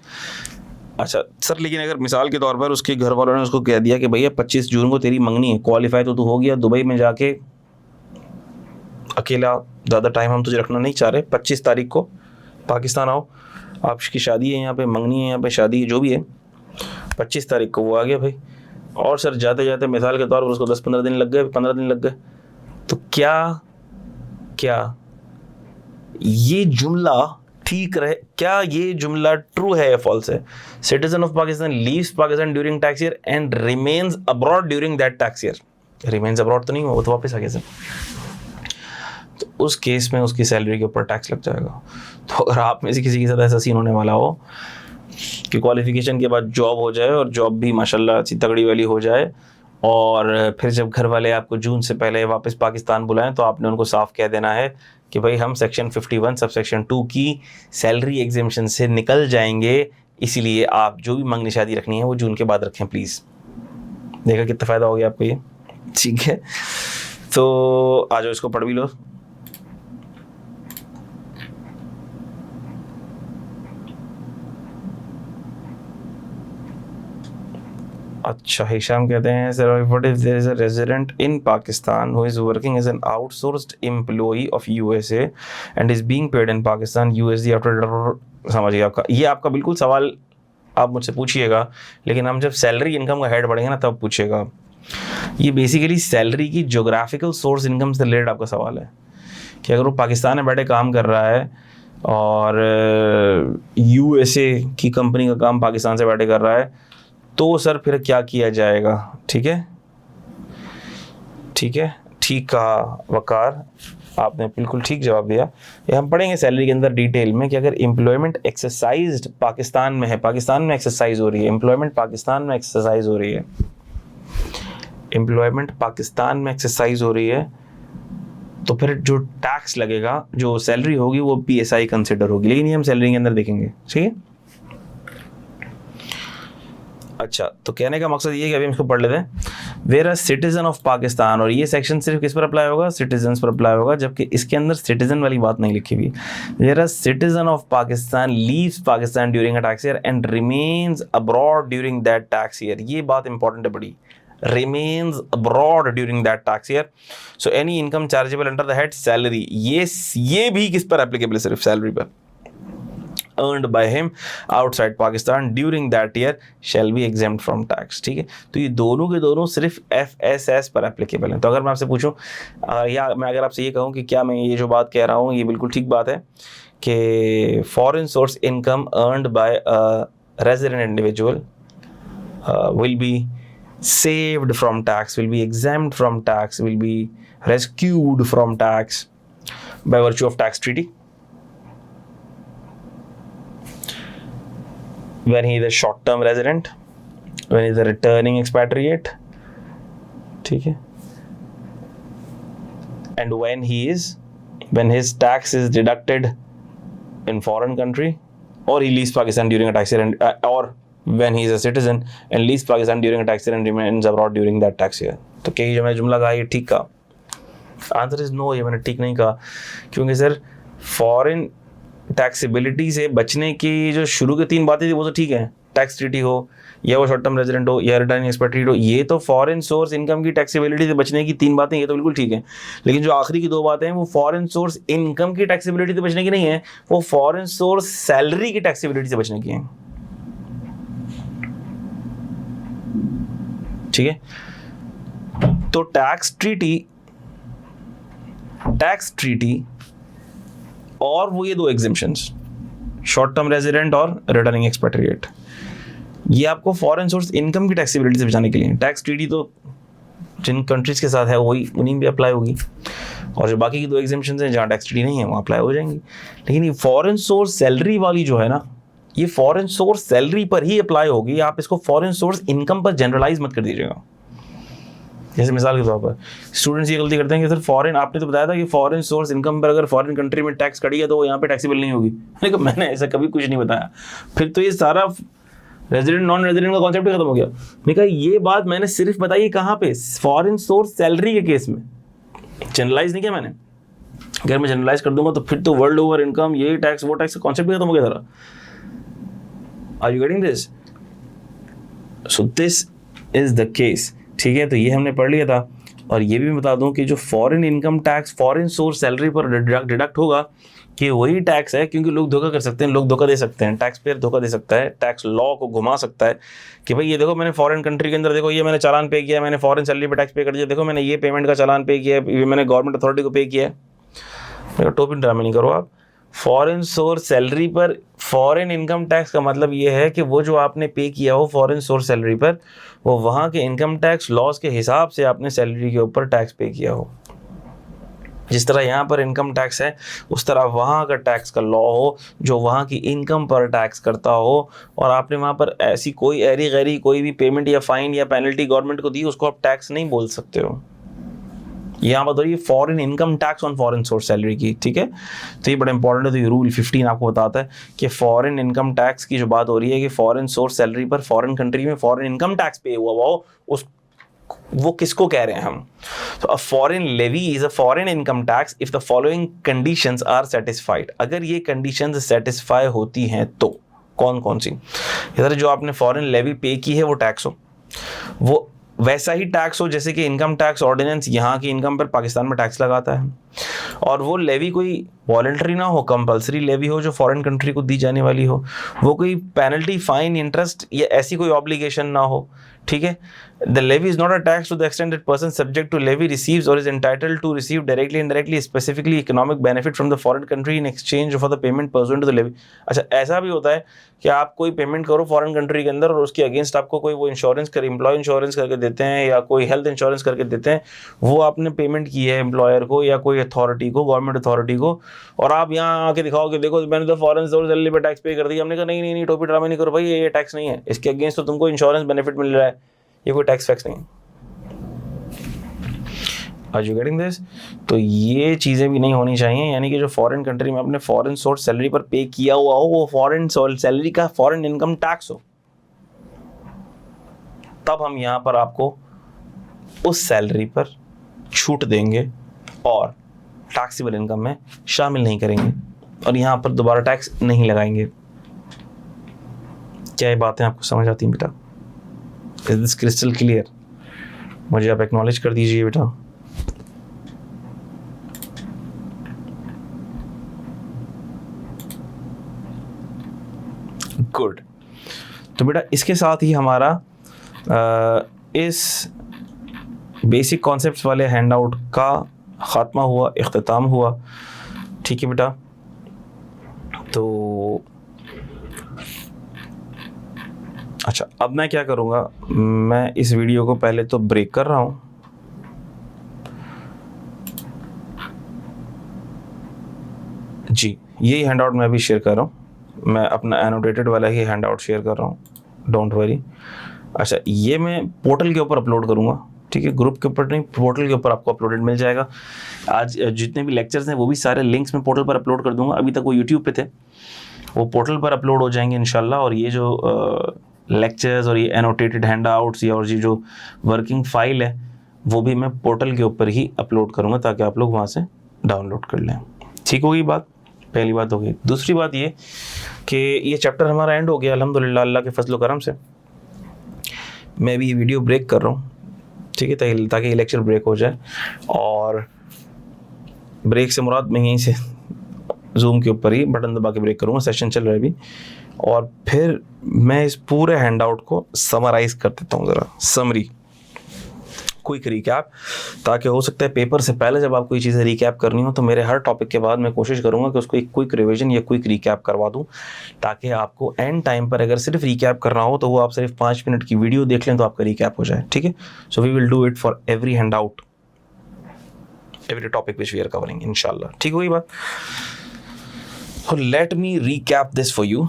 अच्छा सर, लेकिन अगर मिसाल के तौर पर उसके घर वालों ने उसको कह दिया कि भैया 25 जून को तेरी मंगनी है, क्वालिफाई तो तू हो गया, दुबई में जाके अकेला ज़्यादा टाइम हम तुझे रखना नहीं चाह रहे, 25 तारीख को पाकिस्तान आओ, आपकी शादी है यहाँ पे, मंगनी है यहाँ पे, शादी है जो भी है, 25 तारीख को वो आ गया भाई। और सर जाते जाते मिसाल के तौर पर उसको 10-15 दिन लग गए, 15 दिन लग गए। तो क्या ये जुमला ठीक रहे? क्या ये जुमला ट्रू है या फॉल्स है? Citizen of Pakistan leaves Pakistan during tax year and remains abroad during that tax year. Remains abroad तो नहीं हुआ, वो तो वापस आ गया सर। तो उस केस में उसकी सैलरी के ऊपर टैक्स लग जाएगा। तो अगर आप में से किसी के साथ ऐसा सीन होने वाला हो कि क्वालिफिकेशन के बाद जॉब हो जाए और जॉब भी माशाल्लाह अच्छी तगड़ी वाली हो जाए, और फिर जब घर वाले आपको जून से पहले वापस पाकिस्तान बुलाएं, तो आपने उनको साफ कह देना है कि भाई हम सेक्शन 51 सब सेक्शन 2 की सैलरी एग्जेम्पशन से निकल जाएंगे, इसीलिए आप जो भी मंगनी शादी रखनी है वो जून के बाद रखें प्लीज़। देखा कितना फ़ायदा हो गया आपको ये, ठीक है। तो आ जाओ, इसको पढ़ भी लो। अच्छा, हिशाम कहते हैं sir, what if there is a resident in Pakistan who is working as an outsourced employee of USA and is being paid in Pakistan USD after, समझिए आपका ये आपका बिल्कुल सवाल आप मुझसे पूछिएगा, लेकिन हम जब सैलरी इनकम का हेड पढ़ेंगे ना तब पूछेगा। ये बेसिकली सैलरी की ज्योग्राफिकल सोर्स इनकम से रिलेटेड आपका सवाल है कि अगर वो पाकिस्तान में बैठे काम कर रहा है और यूएसए की कंपनी का काम पाकिस्तान से बैठे कर रहा है, तो सर फिर क्या किया जाएगा। ठीक है, ठीक है, ठीक कहा वकार, आपने बिल्कुल ठीक जवाब दिया। ये हम पढ़ेंगे सैलरी के अंदर डिटेल में कि अगर एम्प्लॉयमेंट एक्सरसाइज्ड पाकिस्तान में है, पाकिस्तान में एक्सरसाइज हो रही है, एम्प्लॉयमेंट पाकिस्तान में एक्सरसाइज हो रही है, एम्प्लॉयमेंट पाकिस्तान में एक्सरसाइज हो रही है, तो फिर जो टैक्स लगेगा, जो सैलरी होगी वो पीएसआई कंसिडर होगी, लेकिन ये हम सैलरी के अंदर देखेंगे। ठीक है, अच्छा, तो कहने का मकसद ये है कि अभी हम इसको पढ़ लेते हैं। Where a citizen of Pakistan, और ये सेक्शन सिर्फ किस पर अप्लाई होगा, सिटीजन पर अप्लाई होगा, जबकि इसके अंदर सिटीजन वाली बात नहीं लिखी हुई। Where a citizen of Pakistan leaves Pakistan during a tax year and remains abroad during that tax year, ये बात इंपॉर्टेंट है बड़ी, remains abroad during that tax year, so any income chargeable under the head salary, ये भी किस पर applicable है, सिर्फ सैलरी पर, earned by him outside Pakistan during that year shall be exempt from tax। ठीक है, तो ये दोनों के दोनों सिर्फ FSS पर एप्लीकेबल हैं। तो अगर मैं आपसे पूछूं या मैं अगर आपसे ये कहूं कि क्या मैं ये जो बात कह रहा हूं ये बिल्कुल ठीक बात है कि foreign source income earned by a resident individual will be saved from tax, will be exempt from tax, will be rescued from tax by virtue of tax treaty when he is a short term resident, when he is a returning expatriate, ठीक है, and when his tax is deducted in foreign country, or he leaves Pakistan during a tax year, or when he is a citizen and leaves Pakistan during a tax year and remains abroad during that tax year। तो क्या ये जो मैं जुमला कहा ये ठीक कहा? आंसर इज नो, ये मैंने ठीक नहीं कहा, क्योंकि सर फॉरेन टैक्सेबिलिटी से बचने की जो शुरू की 3 बातें थी वो तो ठीक है, टैक्स ट्रीटी हो या वो शॉर्ट टर्म रेजिडेंट हो या रिटर्निंग एक्सपेट्रिएट हो, ये तो फॉरेन सोर्स इनकम की टैक्सेबिलिटी से बचने की 3 बातें, ये तो बिल्कुल ठीक है। लेकिन जो आखिरी की 2 बातें हैं वो फॉरेन सोर्स इनकम की टैक्सेबिलिटी से बचने की नहीं है, वो फॉरेन सोर्स सैलरी की टैक्सेबिलिटी से बचने की है। ठीक है, तो टैक्स ट्रीटी और वो ये 2 एग्जेम्पशंस, शॉर्ट टर्म रेजिडेंट और रिटर्निंग एक्सपेट्रिएट, ये आपको फॉरेन सोर्स इनकम की टैक्सेबिलिटी से बचाने के लिए। टैक्स ट्रीटी तो जिन कंट्रीज के साथ है वही उन्हीं पे अप्लाई होगी, और जो बाकी की 2 एग्जेम्पशंस हैं जहाँ टैक्स ट्रीटी नहीं है वहाँ अप्लाई हो जाएंगी। लेकिन ये फॉरेन सोर्स सैलरी वाली जो है ना, ये फॉरेन सोर्स सैलरी पर ही अप्लाई होगी, आप इसको फॉरेन सोर्स इनकम पर जनरलाइज मत कर दीजिएगा। जैसे मिसाल के तौर पर स्टूडेंट्स ये गलती करते हैं कि सर फॉरेन, आपने तो बताया था कि फॉरेन सोर्स इनकम पर अगर फॉरेन कंट्री में टैक्स कटी है तो वो यहाँ पे टैक्सेबल नहीं होगी। लेकिन मैंने ऐसा कभी कुछ नहीं बताया, फिर तो ये सारा रेजिडेंट नॉन रेजिडेंट का कॉन्सेप्ट ही खत्म हो गया। मैंने कहा ये बात मैंने सिर्फ बताई कहाँ पे, फॉरेन सोर्स सैलरी के केस में, जनरलाइज नहीं किया मैंने। अगर मैं जनरलाइज कर दूंगा तो फिर तो वर्ल्ड ओवर इनकम, ये टैक्स वो टैक्स का कॉन्सेप्ट भी खत्म हो गया सारा। Are you getting this? So this is the case. ठीक है, तो ये हमने पढ़ लिया था। और ये भी बता दूं कि जो foreign income tax foreign source salary पर डिडक्ट होगा कि वही टैक्स है, क्योंकि लोग धोखा कर सकते हैं, लोग धोखा दे सकते हैं, टैक्स पेयर धोखा दे सकता है, टैक्स लॉ को घुमा सकता है कि भाई ये देखो मैंने फॉरेन कंट्री के अंदर, देखो ये मैंने चालान पे किया, मैंने फॉरेन सैलरी पे टैक्स पे कर दिया, देखो मैंने ये पेमेंट का चालान पे किया, ये मैंने गवर्नमेंट अथॉरिटी को पे किया है। टोपी ड्रामे नहीं करो आप। फॉरेन सोर्स सैलरी पर फॉरेन इनकम टैक्स का मतलब ये है कि वो जो आपने पे किया हो फॉरेन सोर्स सैलरी पर, वो वहाँ के इनकम टैक्स लॉज के हिसाब से आपने सैलरी के ऊपर टैक्स पे किया हो। जिस तरह यहाँ पर इनकम टैक्स है उस तरह वहाँ का टैक्स का लॉ हो जो वहाँ की इनकम पर टैक्स करता हो, और आपने वहाँ पर ऐसी कोई ऐरी गैरी कोई भी पेमेंट या फाइन या पेनल्टी गवर्नमेंट को दी, उसको आप टैक्स नहीं बोल सकते हो। यहाँ बात हो रही है foreign income tax on foreign source salary की, ठीक है। तो ये बड़ा इंपॉर्टेंट है। तो ये रूल 15 आपको बताता है कि फॉरेन इनकम टैक्स की जो बात हो रही है कि फॉरेन सोर्स सैलरी पर फॉरेन कंट्री में फॉरेन इनकम टैक्स पे हुआ हो, उस वो किसको कह रहे हैं हम। तो a foreign levy is a foreign income tax if the following conditions are satisfied. अगर ये कंडीशंस सेटिस्फाई होती हैं तो कौन कौन सी, इधर जो आपने फॉरेन लेवी पे की है वो टैक्स हो, वो वैसा ही टैक्स हो जैसे कि इनकम टैक्स ऑर्डिनेंस यहाँ की इनकम पर पाकिस्तान में टैक्स लगाता है, और वो लेवी कोई वॉलंटरी ना हो, कंपलसरी लेवी हो जो फॉरेन कंट्री को दी जाने वाली हो, वो कोई पेनल्टी फाइन इंटरेस्ट या ऐसी कोई ऑब्लिगेशन ना हो, ठीक है। The levy is not a tax to the extent that person subject to levy receives or is entitled to receive directly indirectly specifically economic benefit from the foreign country in exchange for the payment pursuant to the levy. अच्छा, ऐसा भी होता है कि आप कोई payment करो foreign country के अंदर और उसके अगेंस्ट आपको कोई वो इंश्योरेंस कर एम्प्लॉय इंश्योरेंस करके देते हैं या कोई हेल्थ इंश्योरेंस करके देते हैं, वो आपने पेमेंट की है एम्प्लॉयर को या कोई अथॉरिटी को, गवर्नमेंट अथॉरिटी को, और आप यहाँ आके दिखाओ कि देखो मैंने तो फॉरेन सोर्स सैलरी पे टैक्स पे कर दिया। हमने कहा नहीं नहीं नहीं, टोपी ड्रामा नहीं करो भाई, ये टैक्स नहीं है, इसके अगेंस्ट तो तुमको इंश्योरेंस बेनिफिट मिल रहा है, ये कोई टैक्स फैक्स नहीं है। Are you getting this? तो ये चीज़ें भी नहीं होनी चाहिए, यानी कि जो फॉरेन कंट्री में अपने फॉरेन सोर्स सैलरी पर पे किया हुआ हो वो फॉरेन सैलरी का फॉरेन इनकम टैक्स हो, तब हम यहाँ पर आपको उस सैलरी पर छूट देंगे और टैक्सेबल इनकम में शामिल नहीं करेंगे और यहाँ पर दोबारा टैक्स नहीं लगाएंगे। क्या ये बातें आपको समझ आती हैं बेटा? Is this crystal clear? मुझे आप एक्नॉलेज कर दीजिए बेटा। गुड। तो बेटा इसके साथ ही हमारा इस बेसिक कॉन्सेप्ट्स वाले हैंड आउट का ख़ात्मा हुआ, इख्तिताम हुआ, ठीक है बेटा। तो अच्छा, अब मैं क्या करूँगा, मैं इस वीडियो को पहले तो ब्रेक कर रहा हूँ, जी यही हैंड आउट मैं भी शेयर कर रहा हूँ, मैं अपना एनोटेटेड वाला ही हैंड आउट शेयर कर रहा हूँ, डोंट वरी। अच्छा, ये मैं पोर्टल के ऊपर अपलोड करूँगा, ठीक है, ग्रुप के ऊपर नहीं, पोर्टल के ऊपर आपको अपलोडेड मिल जाएगा। आज जितने भी लेक्चर्स हैं वो भी सारे लिंक्स मैं पोर्टल पर अपलोड कर दूँगा। अभी तक वो यूट्यूब पे थे, वो पोर्टल पर अपलोड हो जाएंगे इंशाल्लाह। और ये जो लेक्चर्स और ये एनोटेटेड हैंड आउट्स या और ये जो वर्किंग फाइल है वो भी मैं पोर्टल के ऊपर ही अपलोड करूँगा ताकि आप लोग वहाँ से डाउनलोड कर लें। ठीक होगी बात? पहली बात होगी। दूसरी बात ये कि ये चैप्टर हमारा एंड हो गया अल्हम्दुलिल्लाह, अल्लाह के फजल करम से। मैं भी ये वीडियो ब्रेक कर रहा हूँ, ठीक है, ताकि ये लेक्चर ब्रेक हो जाए। और ब्रेक से मुराद मैं यहीं से जूम के ऊपर ही बटन दबा के ब्रेक करूँगा, सेशन चल रहा है अभी। और फिर मैं इस पूरे हैंड आउट को समराइज़ कर देता हूँ, ज़रा समरी, क्विक रिकैप, ताकि हो सकता है पेपर से पहले जब आपको ये चीज़ें रिकैप करनी हो तो मेरे हर टॉपिक के बाद मैं कोशिश करूँगा कि उसको एक क्विक रिवीजन या क्विक रिकैप करवा दूँ, ताकि आपको एंड टाइम पर अगर सिर्फ रिकैप करना हो तो वो आप सिर्फ 5 मिनट की वीडियो देख लें तो आपका रिकैप हो जाए, ठीक है। So we will do it for every hand out, every topic which we are covering इंशाल्लाह, ठीक होगी बात। So let me recap this for you,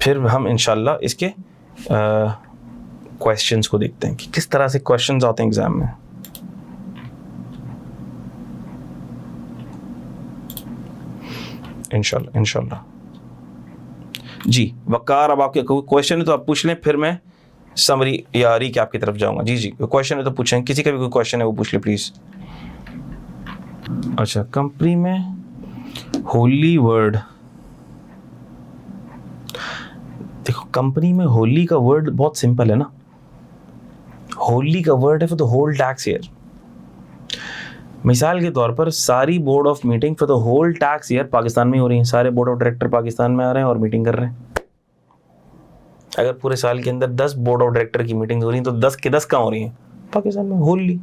फिर हम इंशाल्लाह इसके क्वेश्चंस को देखते हैं कि किस तरह से क्वेश्चंस आते हैं एग्जाम में। इंशाल्लाह जी। वकार, अब आपके कोई क्वेश्चन है तो आप पूछ लें, फिर मैं समरी या रिकैप की तरफ जाऊंगा। जी क्वेश्चन है तो पूछें, किसी का भी कोई क्वेश्चन है वो पूछ ले प्लीज। अच्छा, कंपनी में होली वर्ड, देखो कंपनी में होली का वर्ड बहुत सिंपल है ना, होली का वर्ड है for the whole tax year. मिसाल के तौर पर सारी board of meeting for the whole tax year Pakistan में हो रही हैं, सारे बोर्ड ऑफ डायरेक्टर पाकिस्तान में आ रहे हैं और मीटिंग कर रहे हैं। अगर पूरे साल के अंदर 10 बोर्ड ऑफ डायरेक्टर की मीटिंग हो रही हैं तो 10 के 10 कहाँ हो रही हैं? पाकिस्तान में। होली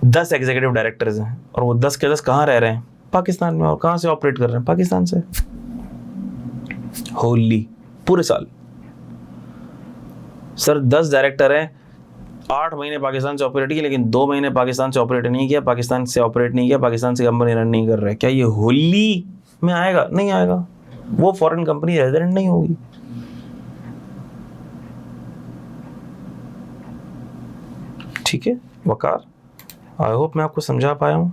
10 एग्जीक्यूटिव डायरेक्टर्स हैं और वो 10 के 10 कहाँ रह रहे हैं? पाकिस्तान में। और कहाँ से ऑपरेट कर रहे हैं? पाकिस्तान से। होली पूरे साल। सर 10 डायरेक्टर हैं 8 महीने पाकिस्तान से ऑपरेट किया, लेकिन 2 महीने पाकिस्तान से ऑपरेट नहीं किया, पाकिस्तान से ऑपरेट नहीं किया, पाकिस्तान से कंपनी रन नहीं कर रहे, क्या ये होली में आएगा? नहीं आएगा, वो फॉरेन कंपनी रेजिडेंट नहीं होगी। ठीक है वकार, आई होप मैं आपको समझा पाया हूँ।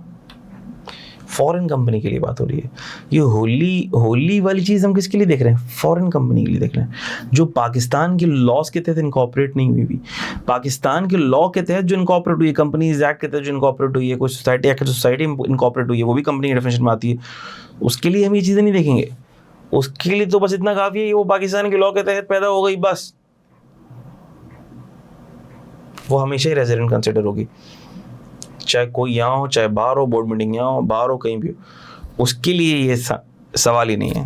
फॉरेन कंपनी के लिए बात हो रही है। ये होली वाली चीज़ हम किसके लिए देख रहे हैं? फॉरेन कंपनी के लिए देख रहे हैं, जो पाकिस्तान के लॉज के तहत इनकॉर्पोरेट नहीं हुई भी। पाकिस्तान के लॉ के तहत जो इनकॉर्पोरेट हुई है, कंपनीज एक्ट के तहत जो इनकॉर्पोरेट हुई है, कोई सोसाइटी एक्ट सोसाइटी इनकॉर्पोरेट हुई है, वो भी कंपनी के डेफिनेशन में आती है। उसके लिए हम ये चीज़ें नहीं देखेंगे। उसके लिए तो बस इतना काफ़ी है कि वो पाकिस्तान के लॉ के तहत पैदा हो गई, बस वो हमेशा ही रेजिडेंट कंसिडर होगी, चाहे कोई यहाँ हो, चाहे बाहर हो, बोर्ड मीटिंग यहाँ हो, बाहर हो, कहीं भी हो। उसके लिए ये सवाल ही नहीं है।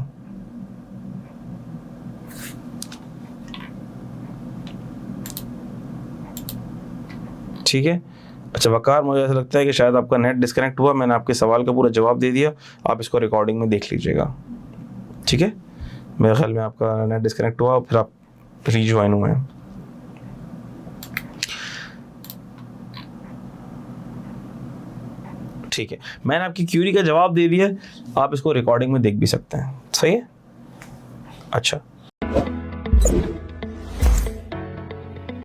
ठीक है, अच्छा वकार, मुझे ऐसा लगता है कि शायद आपका नेट डिस्कनेक्ट हुआ। मैंने आपके सवाल का पूरा जवाब दे दिया, आप इसको रिकॉर्डिंग में देख लीजिएगा। ठीक है, मेरे ख्याल में आपका नेट डिस्कनेक्ट हुआ, फिर आप रीज्वाइन हुए हैं। ठीक है, मैंने आपकी क्यूरी का जवाब दे दिया, आप इसको रिकॉर्डिंग में देख भी सकते हैं। सही है, अच्छा।